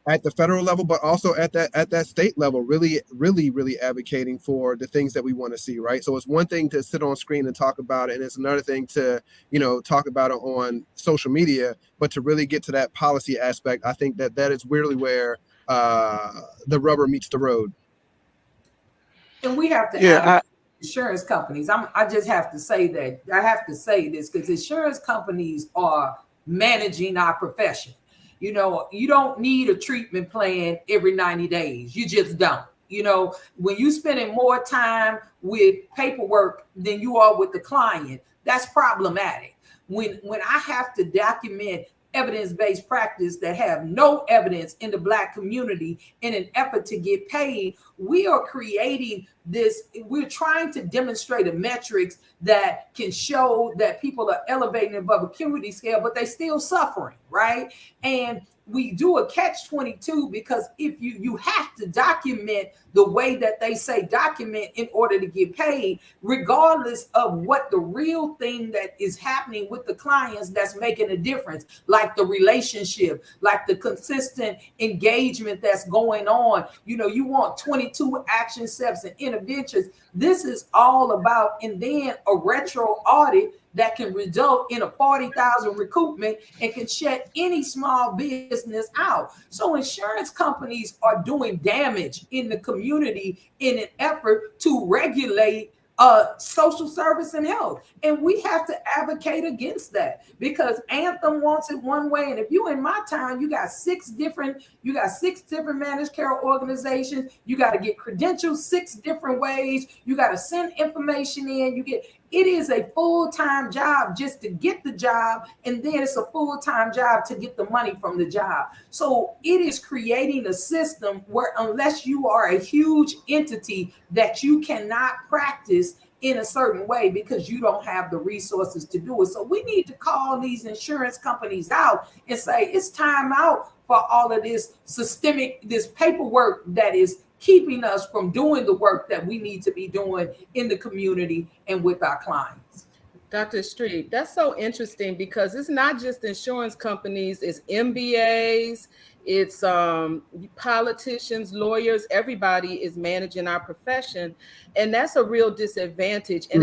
at the federal level, but also at that state level, really advocating for the things that we want to see, right? So it's one thing to sit on screen and talk about it, and it's another thing to, talk about it on social media, but to really get to that policy aspect, I think that is really where the rubber meets the road. And we have to insurance companies. I just have to say that. I have to say this because insurance companies are managing our profession. You don't need a treatment plan every 90 days. You just don't. When you're spending more time with paperwork than you are with the client, that's problematic. When I have to document evidence-based practice that have no evidence in the Black community in an effort to get paid, we are creating this. We're trying to demonstrate a metrics that can show that people are elevating above acuity scale, but they still suffering, right? And we do a catch-22 because if you have to document the way that they say document in order to get paid, regardless of what the real thing that is happening with the clients that's making a difference, like the relationship, like the consistent engagement that's going on. You want 22 action steps and interventions. This is all about, and then a retro audit that can result in a 40,000 recoupment and can shut any small business out. So insurance companies are doing damage in the community in an effort to regulate social service and health. And we have to advocate against that because Anthem wants it one way. And if you in my town, you got six different managed care organizations. You got to get credentials 6 different ways. You got to send information in. It is a full-time job just to get the job, and then it's a full-time job to get the money from the job. So it is creating a system where unless you are a huge entity that you cannot practice in a certain way because you don't have the resources to do it. So we need to call these insurance companies out and say it's time out for all of this this paperwork that is keeping us from doing the work that we need to be doing in the community and with our clients. Dr. Estreet, that's so interesting because it's not just insurance companies, it's MBAs, it's politicians, lawyers, everybody is managing our profession. And that's a real disadvantage. And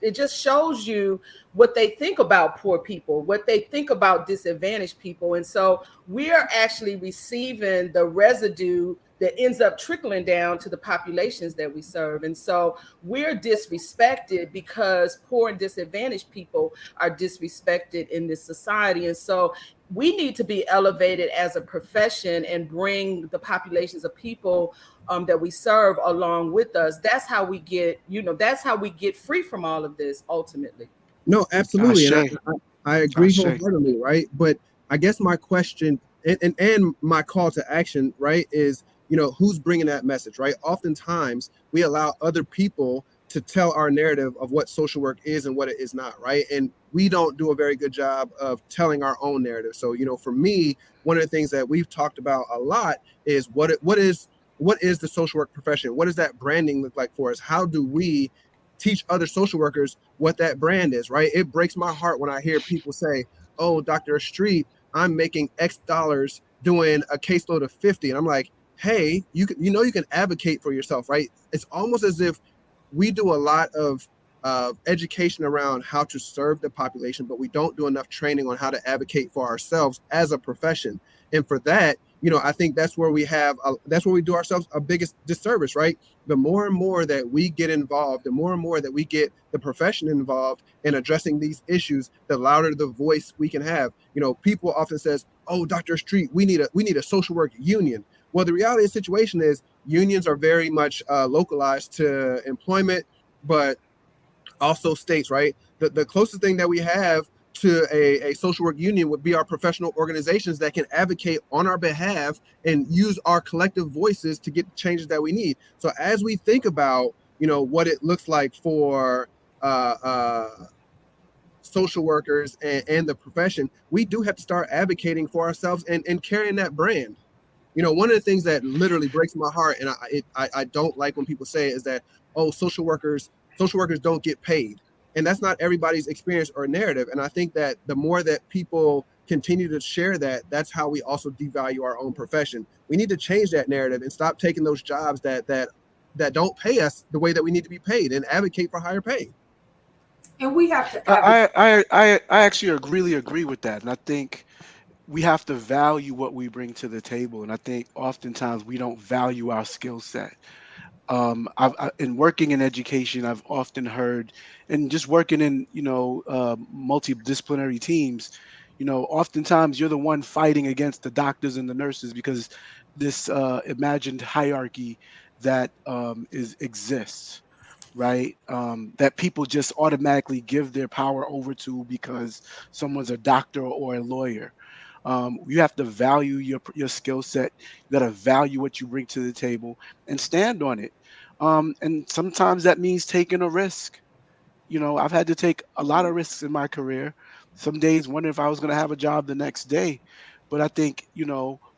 it just shows you what they think about poor people, what they think about disadvantaged people. And so we are actually receiving the residue that ends up trickling down to the populations that we serve. And so we're disrespected because poor and disadvantaged people are disrespected in this society. And so we need to be elevated as a profession and bring the populations of people that we serve along with us. That's how we get, that's how we get free from all of this ultimately. No, absolutely. And I agree wholeheartedly, right? But I guess my question and my call to action, right, is, who's bringing that message, right? Oftentimes we allow other people to tell our narrative of what social work is and what it is not, right? And we don't do a very good job of telling our own narrative. So, for me, one of the things that we've talked about a lot is what is the social work profession? What does that branding look like for us? How do we teach other social workers what that brand is, right? It breaks my heart when I hear people say, oh, Dr. Estreet, I'm making X dollars doing a caseload of 50. And I'm like, hey, you can advocate for yourself, right? It's almost as if we do a lot of education around how to serve the population, but we don't do enough training on how to advocate for ourselves as a profession. And for that, I think that's where we do ourselves a biggest disservice, right? The more and more that we get involved, the more and more that we get the profession involved in addressing these issues, the louder the voice we can have. People often says, oh, Dr. Estreet, we need a social work union. Well, the reality of the situation is unions are very much localized to employment, but also states, right? The closest thing that we have to a social work union would be our professional organizations that can advocate on our behalf and use our collective voices to get the changes that we need. So as we think about, what it looks like for social workers and the profession, we do have to start advocating for ourselves and carrying that brand. One of the things that literally breaks my heart, and I don't like when people say it, is that, oh, social workers don't get paid. And that's not everybody's experience or narrative. And I think that the more that people continue to share that, that's how we also devalue our own profession. We need to change that narrative and stop taking those jobs that don't pay us the way that we need to be paid and advocate for higher pay. And we have to I actually really agree with that. And I think we have to value what we bring to the table. And I think oftentimes we don't value our skill set. In working in education, I've often heard, and just working in, multidisciplinary teams, oftentimes you're the one fighting against the doctors and the nurses because this imagined hierarchy that exists, right? That people just automatically give their power over to because someone's a doctor or a lawyer. You have to value your skill set. You got to value what you bring to the table and stand on it. And sometimes that means taking a risk. I've had to take a lot of risks in my career. Some days wondering if I was going to have a job the next day. But I think,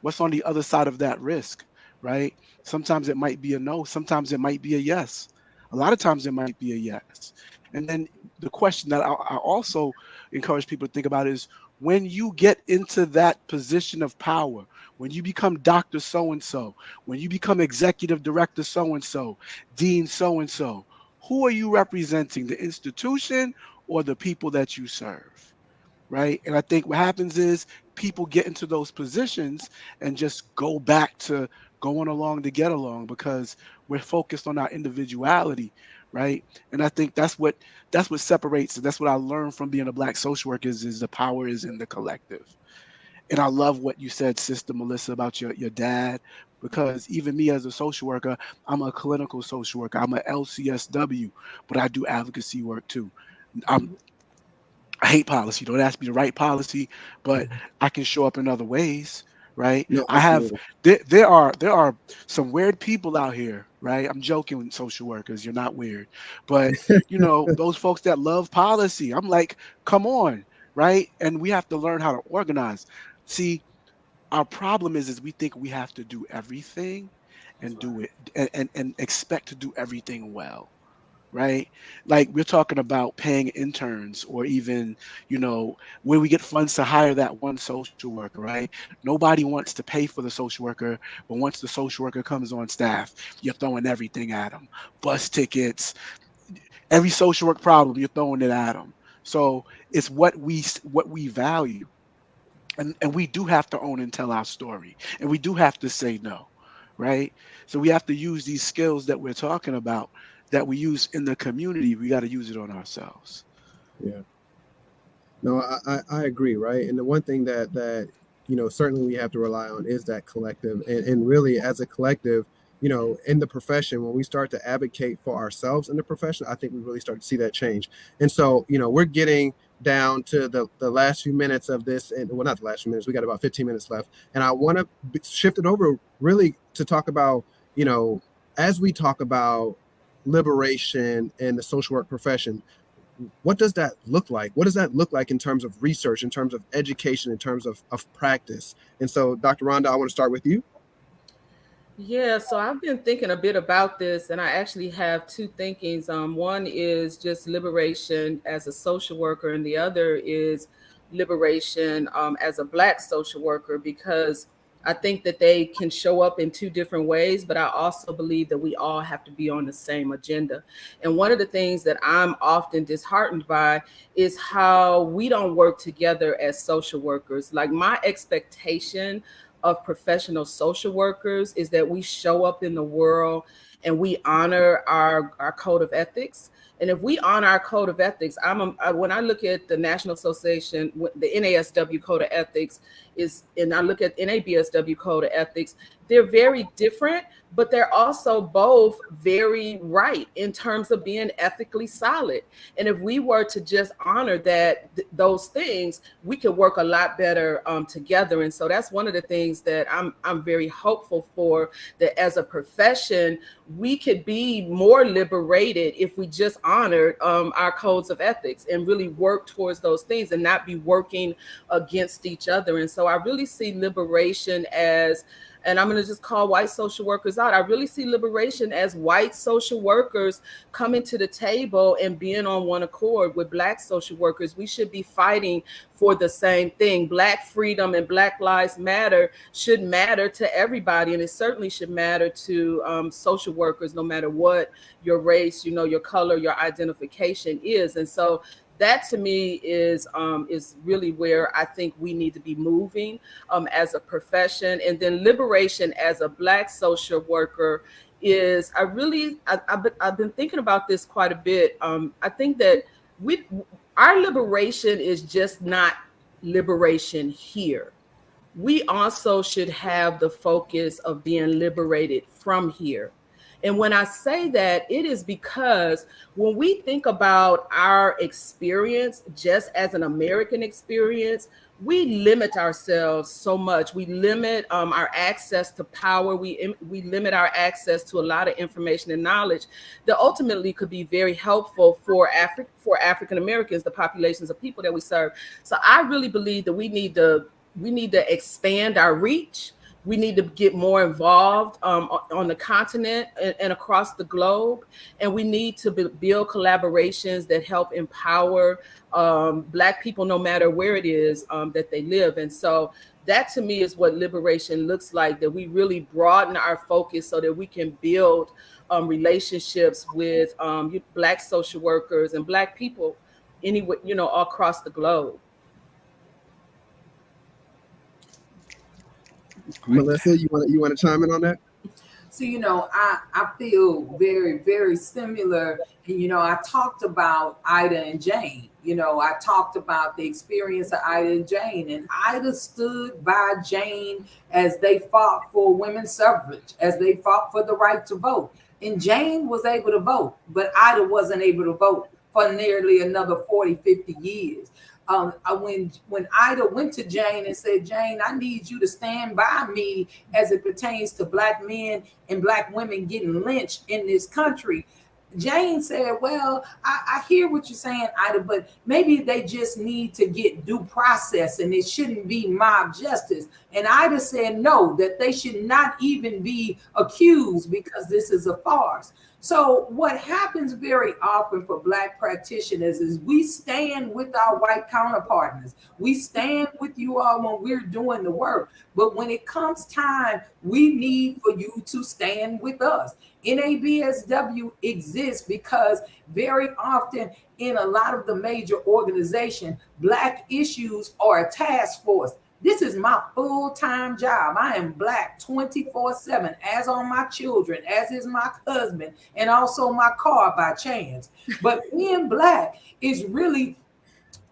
what's on the other side of that risk, right? Sometimes it might be a no. Sometimes it might be a yes. A lot of times it might be a yes. And then the question that I also encourage people to think about is, when you get into that position of power, when you become Dr. So-and-so, when you become Executive Director so-and-so, Dean so-and-so, who are you representing, the institution or the people that you serve, right? And I think what happens is people get into those positions and just go back to going along to get along because we're focused on our individuality, right? And I think that's what separates, and that's what I learned from being a Black social worker is the power is in the collective. And I love what you said, Sister Melissa, about your dad, because even me as a social worker, I'm a clinical social worker. I'm a LCSW, but I do advocacy work too. I hate policy. Don't ask me to write policy, but I can show up in other ways, right? No, I have absolutely. there are some weird people out here, right? I'm joking with social workers, you're not weird. But those folks that love policy, I'm like, come on, right? And we have to learn how to organize. See, our problem is we think we have to do everything That's and right. do it and expect to do everything well, right? Like we're talking about paying interns or even, where we get funds to hire that one social worker, right? Nobody wants to pay for the social worker, but once the social worker comes on staff, you're throwing everything at them. Bus tickets, every social work problem, you're throwing it at them. So it's what we value. And we do have to own and tell our story. And we do have to say no, right? So we have to use these skills that we're talking about that we use in the community. We got to use it on ourselves. Yeah. No, I agree, right? And the one thing that certainly we have to rely on is that collective, and really as a collective, in the profession, when we start to advocate for ourselves in the profession, I think we really start to see that change. And so, we're getting down to the last few minutes of this, and well, not the last few minutes, we got about 15 minutes left, and I want to shift it over really to talk about, as we talk about liberation in the social work profession, what does that look like? What does that look like in terms of research, in terms of education, in terms of practice? And so, Dr. Rhonda, I want to start with you. Yeah, so I've been thinking a bit about this, and I actually have two thinkings. One is just liberation as a social worker, and the other is liberation as a Black social worker, because I think that they can show up in two different ways, but I also believe that we all have to be on the same agenda. And one of the things that I'm often disheartened by is how we don't work together as social workers. Like, my expectation of professional social workers is that we show up in the world and we honor our code of ethics. And if we honor our code of ethics, when I look at the National Association, the NASW code of ethics and I look at NABSW code of ethics, they're very different, but they're also both very right in terms of being ethically solid. And if we were to just honor those things, we could work a lot better together. And so that's one of the things that I'm very hopeful for, that as a profession, we could be more liberated if we just honored our codes of ethics and really work towards those things and not be working against each other. And so I really see liberation as, and I'm going to just call white social workers out, I really see liberation as white social workers coming to the table and being on one accord with Black social workers. We should be fighting for the same thing. Black freedom and Black Lives Matter should matter to everybody, and it certainly should matter to social workers, no matter what your race, your color, your identification is. And so that to me is really where I think we need to be moving as a profession. And then liberation as a Black social worker is, I've been thinking about this quite a bit. I think that our liberation is just not liberation here. We also should have the focus of being liberated from here. And when I say that, it is because when we think about our experience just as an American experience, we limit ourselves so much. We limit our access to power. We limit our access to a lot of information and knowledge that ultimately could be very helpful for African Americans, the populations of people that we serve. So I really believe that we need to expand our reach. We need to get more involved on the continent and across the globe. And we need to build collaborations that help empower Black people, no matter where it is that they live. And so that to me is what liberation looks like, that we really broaden our focus so that we can build relationships with Black social workers and Black people anywhere, all across the globe. Melissa, you want to chime in on that? So, I feel very, very similar. And, I talked about Ida and Jane. I talked about the experience of Ida and Jane. And Ida stood by Jane as they fought for women's suffrage, as they fought for the right to vote. And Jane was able to vote, but Ida wasn't able to vote for nearly another 40, 50 years. When Ida went to Jane and said, Jane, I need you to stand by me as it pertains to Black men and Black women getting lynched in this country. Jane said, well, I hear what you're saying, Ida, but maybe they just need to get due process and it shouldn't be mob justice. And Ida said, no, that they should not even be accused because this is a farce. So what happens very often for Black practitioners is we stand with our white counterpartners. We stand with you all when we're doing the work. But when it comes time, we need for you to stand with us. NABSW exists because very often in a lot of the major organizations, Black issues are a task force. This is my full-time job. I am Black 24/7, as are my children, as is my husband, and also my car by chance. But being Black is really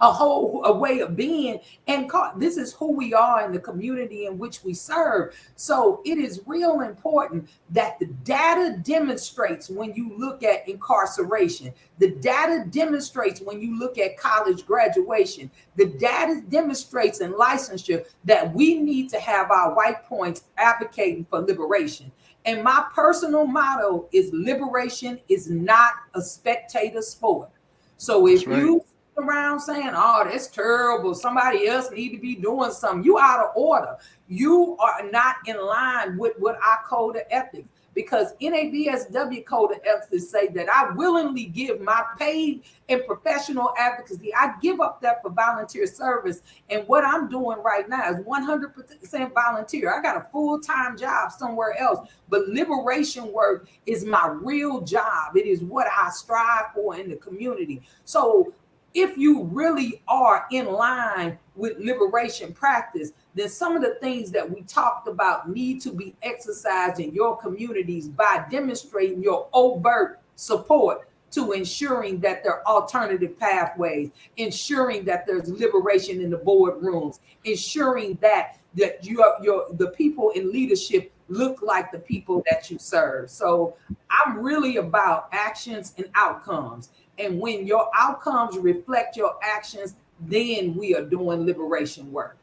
a way of being, and this is who we are in the community in which we serve. So it is real important that the data demonstrates when you look at incarceration, the data demonstrates when you look at college graduation, the data demonstrates in licensure that we need to have our white points advocating for liberation. And my personal motto is liberation is not a spectator sport. So if you around saying, oh, that's terrible, somebody else need to be doing something, you out of order. You are not in line with what our code of ethics, because NABSW code of ethics say that I willingly give my paid and professional advocacy. I give up that for volunteer service. And what I'm doing right now is 100% volunteer. I got a full-time job somewhere else, but liberation work is my real job. It is what I strive for in the community. So if you really are in line with liberation practice, then some of the things that we talked about need to be exercised in your communities by demonstrating your overt support to ensuring that there are alternative pathways, ensuring that there's liberation in the boardrooms, ensuring that the people in leadership look like the people that you serve. So I'm really about actions and outcomes. And when your outcomes reflect your actions, then we are doing liberation work.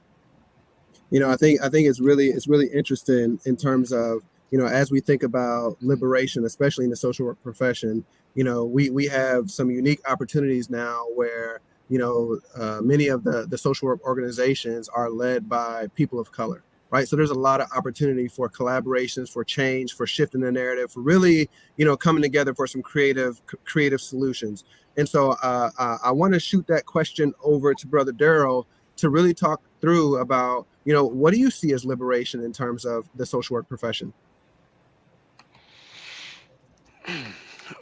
I think it's really interesting in terms of, as we think about liberation, especially in the social work profession, we have some unique opportunities now where, many of the social work organizations are led by people of color. Right. So there's a lot of opportunity for collaborations, for change, for shifting the narrative, for really, coming together for some creative solutions. And so I want to shoot that question over to Brother Daryl to really talk through about, what do you see as liberation in terms of the social work profession?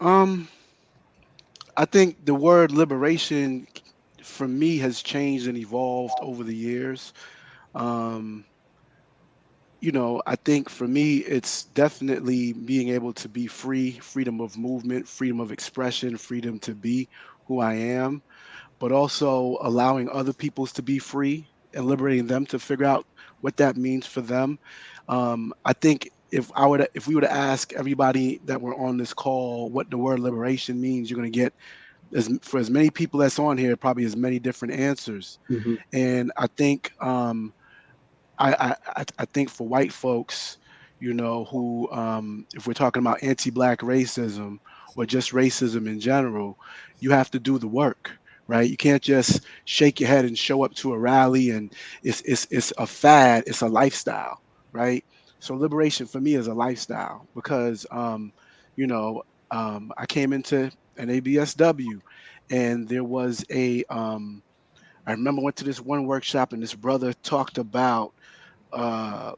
I think the word liberation for me has changed and evolved over the years. I think for me, it's definitely being able to be free, freedom of movement, freedom of expression, freedom to be who I am, but also allowing other peoples to be free and liberating them to figure out what that means for them. I think if we were to ask everybody that were on this call what the word liberation means, you're going to get for as many people that's on here, probably as many different answers. Mm-hmm. And I think I think for white folks, who, if we're talking about anti-Black racism or just racism in general, you have to do the work, right? You can't just shake your head and show up to a rally and it's a fad, it's a lifestyle, right? So liberation for me is a lifestyle because, I came into an ABSW and there was I remember I went to this one workshop and this brother talked about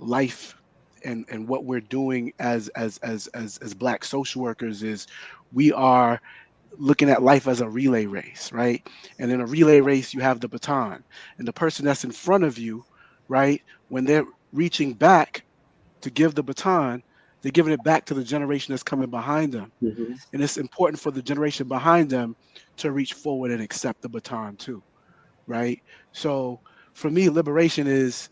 life and what we're doing as Black social workers is we are looking at life as a relay race, right? And in a relay race, you have the baton, and the person that's in front of you, right, when they're reaching back to give the baton, they're giving it back to the generation that's coming behind them. Mm-hmm. And it's important for the generation behind them to reach forward and accept the baton too, right? So for me, liberation is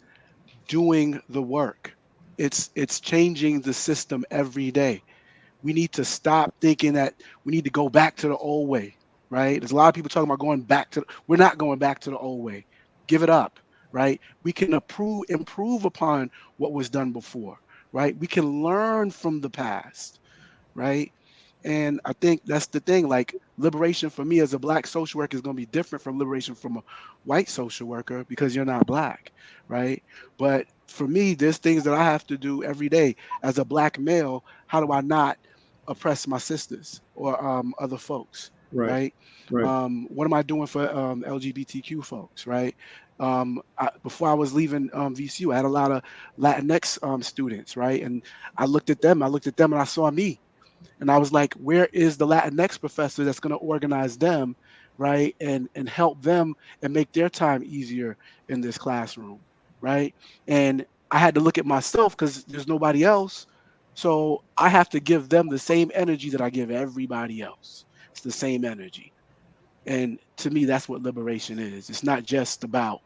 doing the work. It's changing the system every day. We need to stop thinking that we need to go back to the old way, right? There's a lot of people talking about going back to, we're not going back to the old way. Give it up, right? We can improve upon what was done before, right? We can learn from the past, right? And I think that's the thing. Like, liberation for me as a Black social worker is going to be different from liberation from a white social worker because you're not Black, right? But for me, there's things that I have to do every day as a Black male. How do I not oppress my sisters or other folks, Right. right? Right. What am I doing for LGBTQ folks, right? Before I was leaving VCU, I had a lot of Latinx students, right? And I looked at them and I saw me. And I was like, where is the Latinx professor that's going to organize them, right? And help them and make their time easier in this classroom, right? And I had to look at myself because there's nobody else. So I have to give them the same energy that I give everybody else. It's the same energy. And to me, that's what liberation is. It's not just about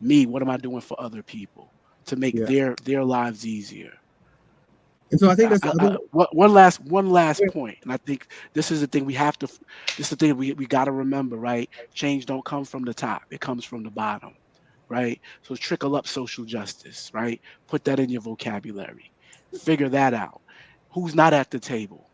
me. What am I doing for other people to make Yeah. their lives easier? And so I think that's One last point, and I think this is the thing we have to. This is the thing we got to remember, right? Change don't come from the top; it comes from the bottom, right? So trickle up social justice, right? Put that in your vocabulary. Figure that out. Who's not at the table,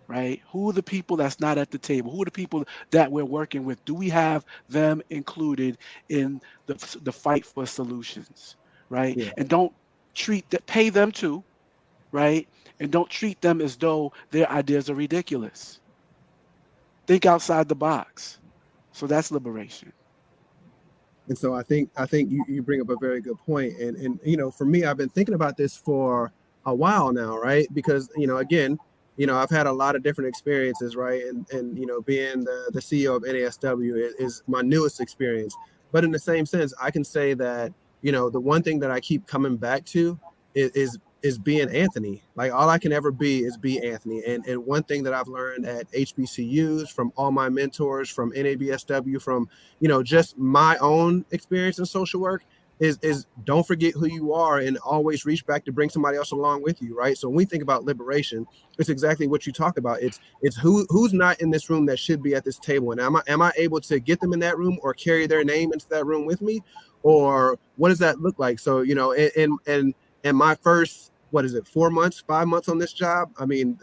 right? Who are the people that's not at the table? Who are the people that we're working with? Do we have them included in the fight for solutions, right? Yeah. And don't pay them too, right? And don't treat them as though their ideas are ridiculous. Think outside the box. So that's liberation. And so I think you bring up a very good point. And you know, for me, I've been thinking about this for a while now, right? Because, you know, again, you know, I've had a lot of different experiences, right? And you know, being the CEO of NASW is my newest experience. But in the same sense, I can say that, you know, the one thing that I keep coming back to is being Anthony. Like, all I can ever be is be Anthony. And one thing that I've learned at HBCUs, from all my mentors, from NABSW, from, you know, just my own experience in social work, is don't forget who you are and always reach back to bring somebody else along with you, right? So when we think about liberation, it's exactly what you talk about. It's who's not in this room that should be at this table, and am I able to get them in that room or carry their name into that room with me, or what does that look like? So, you know, and my first, what is it, 4 months, 5 months on this job, I mean,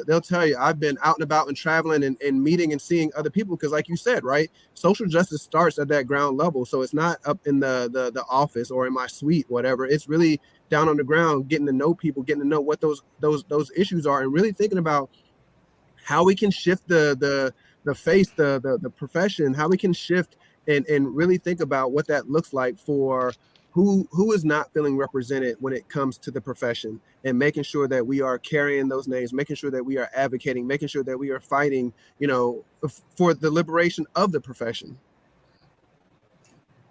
they'll tell you I've been out and about and traveling and meeting and seeing other people, because like you said, right, social justice starts at that ground level. So it's not up in the office or in my suite, whatever. It's really down on the ground, getting to know people, getting to know what those issues are, and really thinking about how we can shift the face, the profession, how we can shift and really think about what that looks like for who is not feeling represented when it comes to the profession, and making sure that we are carrying those names, making sure that we are advocating, making sure that we are fighting, you know, for the liberation of the profession.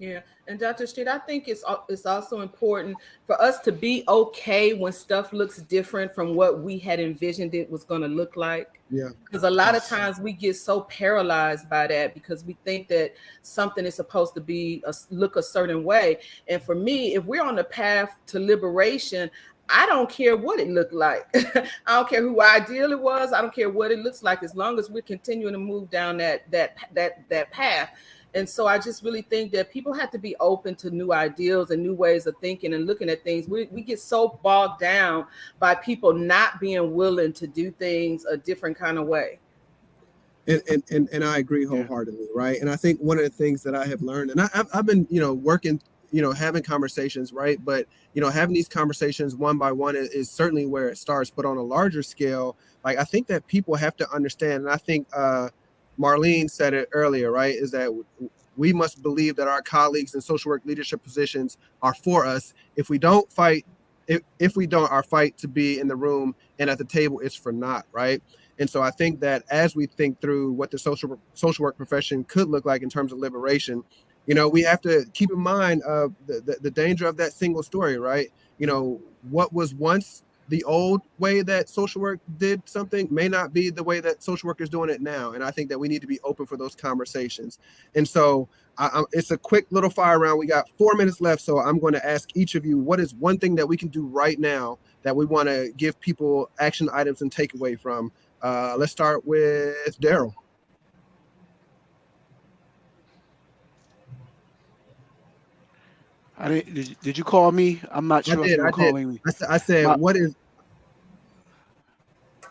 Yeah, and Dr. Estreet, I think it's also important for us to be okay when stuff looks different from what we had envisioned it was going to look like. Yeah, because a lot of times we get so paralyzed by that because we think that something is supposed to be look a certain way. And for me, if we're on the path to liberation, I don't care what it looked like. I don't care who ideal it was. I don't care what it looks like, as long as we're continuing to move down that path. And so I just really think that people have to be open to new ideals and new ways of thinking and looking at things. We get so bogged down by people not being willing to do things a different kind of way. And I agree wholeheartedly, right? And I think one of the things that I have learned, and I've been, you know, working, you know, having conversations, right? But, you know, having these conversations one by one is certainly where it starts. But on a larger scale, like, I think that people have to understand, and I think Marlene said it earlier, right, is that we must believe that our colleagues in social work leadership positions are for us. If we don't fight, if we don't, our fight to be in the room and at the table is for naught, right? And so I think that as we think through what the social work profession could look like in terms of liberation, you know, we have to keep in mind the danger of that single story, right? You know, what was once the old way that social work did something may not be the way that social work is doing it now. And I think that we need to be open for those conversations. And so it's a quick little fire round. We got 4 minutes left. So I'm going to ask each of you, what is one thing that we can do right now that we want to give people action items and take away from? Let's start with Daryl. I didn't. Did you call me? I'm not I sure if did. you were I did. calling me. I said, My, what is?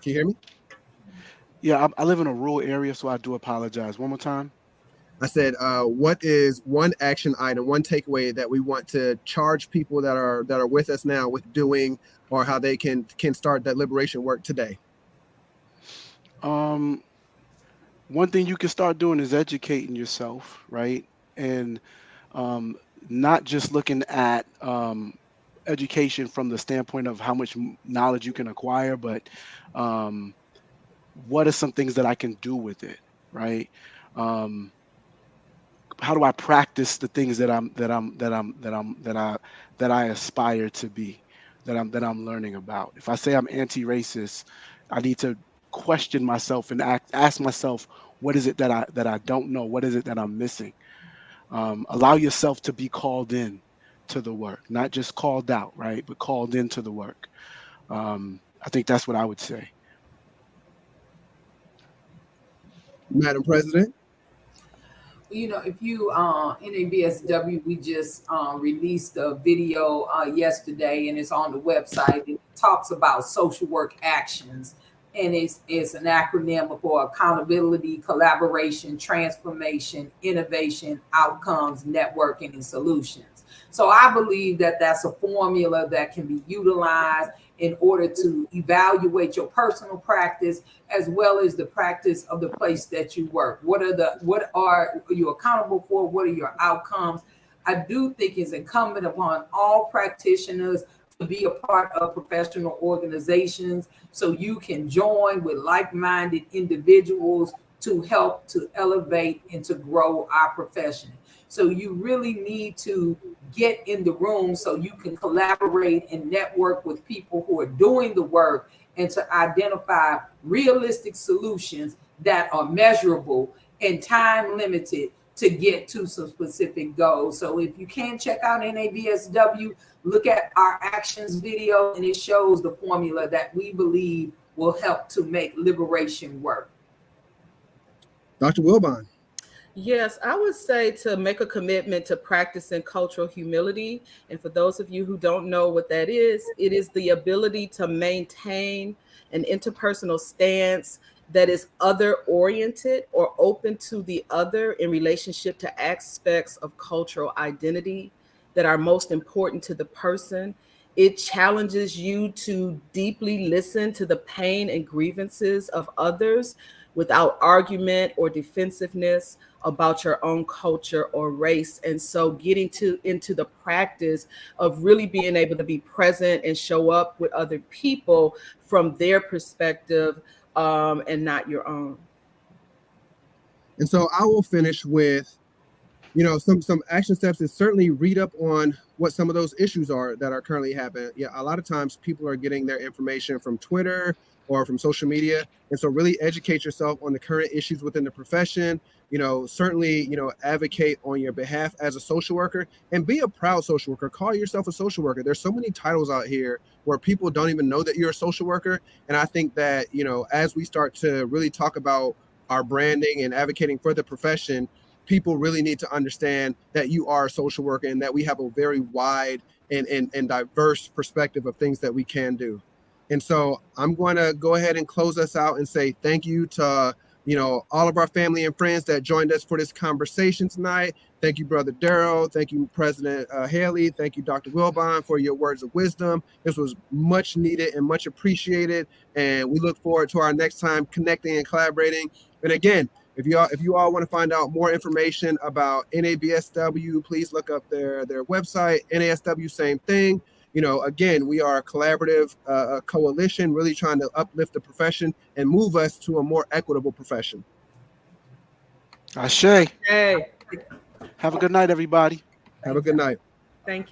Can you hear me? yeah, I live in a rural area, so I do apologize. One more time. I said, what is one action item, one takeaway that we want to charge people that are with us now with doing, or how they can start that liberation work today? Um, One thing you can start doing is educating yourself, right? And um, not just looking at education from the standpoint of how much knowledge you can acquire, but um, what are some things that I can do with it, right? Um, how do I practice the things that I aspire to be, that I'm learning about? If I say I'm anti-racist, I need to question myself and ask myself, what is it that I don't know? What is it that I'm missing? Allow yourself to be called in to the work, not just called out, right? But called into the work. I think that's what I would say. Madam President. You know, if you NABSW, we just released a video yesterday, and it's on the website. It talks about social work actions, and it's an acronym for accountability, collaboration, transformation, innovation, outcomes, networking, and solutions. So I believe that that's a formula that can be utilized in order to evaluate your personal practice as well as the practice of the place that you work. What are you accountable for? What are your outcomes? I do think it's incumbent upon all practitioners to be a part of professional organizations so you can join with like-minded individuals to help to elevate and to grow our profession. So you really need to get in the room so you can collaborate and network with people who are doing the work and to identify realistic solutions that are measurable and time limited to get to some specific goals. So if you can check out NABSW, look at our actions video, and it shows the formula that we believe will help to make liberation work. Dr. Wilbon. Yes, I would say to make a commitment to practicing cultural humility. And for those of you who don't know what that is, it is the ability to maintain an interpersonal stance that is other oriented or open to the other in relationship to aspects of cultural identity that are most important to the person. It challenges you to deeply listen to the pain and grievances of others without argument or defensiveness about your own culture or race. And so getting into the practice of really being able to be present and show up with other people from their perspective and not your own. And so I will finish with, some action steps is certainly read up on what some of those issues are that are currently happening. Yeah, a lot of times people are getting their information from Twitter or from social media. And so really educate yourself on the current issues within the profession, certainly, advocate on your behalf as a social worker and be a proud social worker. Call yourself a social worker. There's so many titles out here where people don't even know that you're a social worker. And I think that, as we start to really talk about our branding and advocating for the profession, people really need to understand that you are a social worker and that we have a very wide and diverse perspective of things that we can do. And so I'm going to go ahead and close us out and say thank you to, all of our family and friends that joined us for this conversation tonight. Thank you, Brother Daryl. Thank you, President Haley. Thank you, Dr. Wilbon, for your words of wisdom. This was much needed and much appreciated. And we look forward to our next time connecting and collaborating. And again, if you all want to find out more information about NABSW, please look up their website. NASW, same thing. Again, we are a collaborative coalition, really trying to uplift the profession and move us to a more equitable profession. Ashe. Hey, Have a good night, everybody. Have a good night. thank you.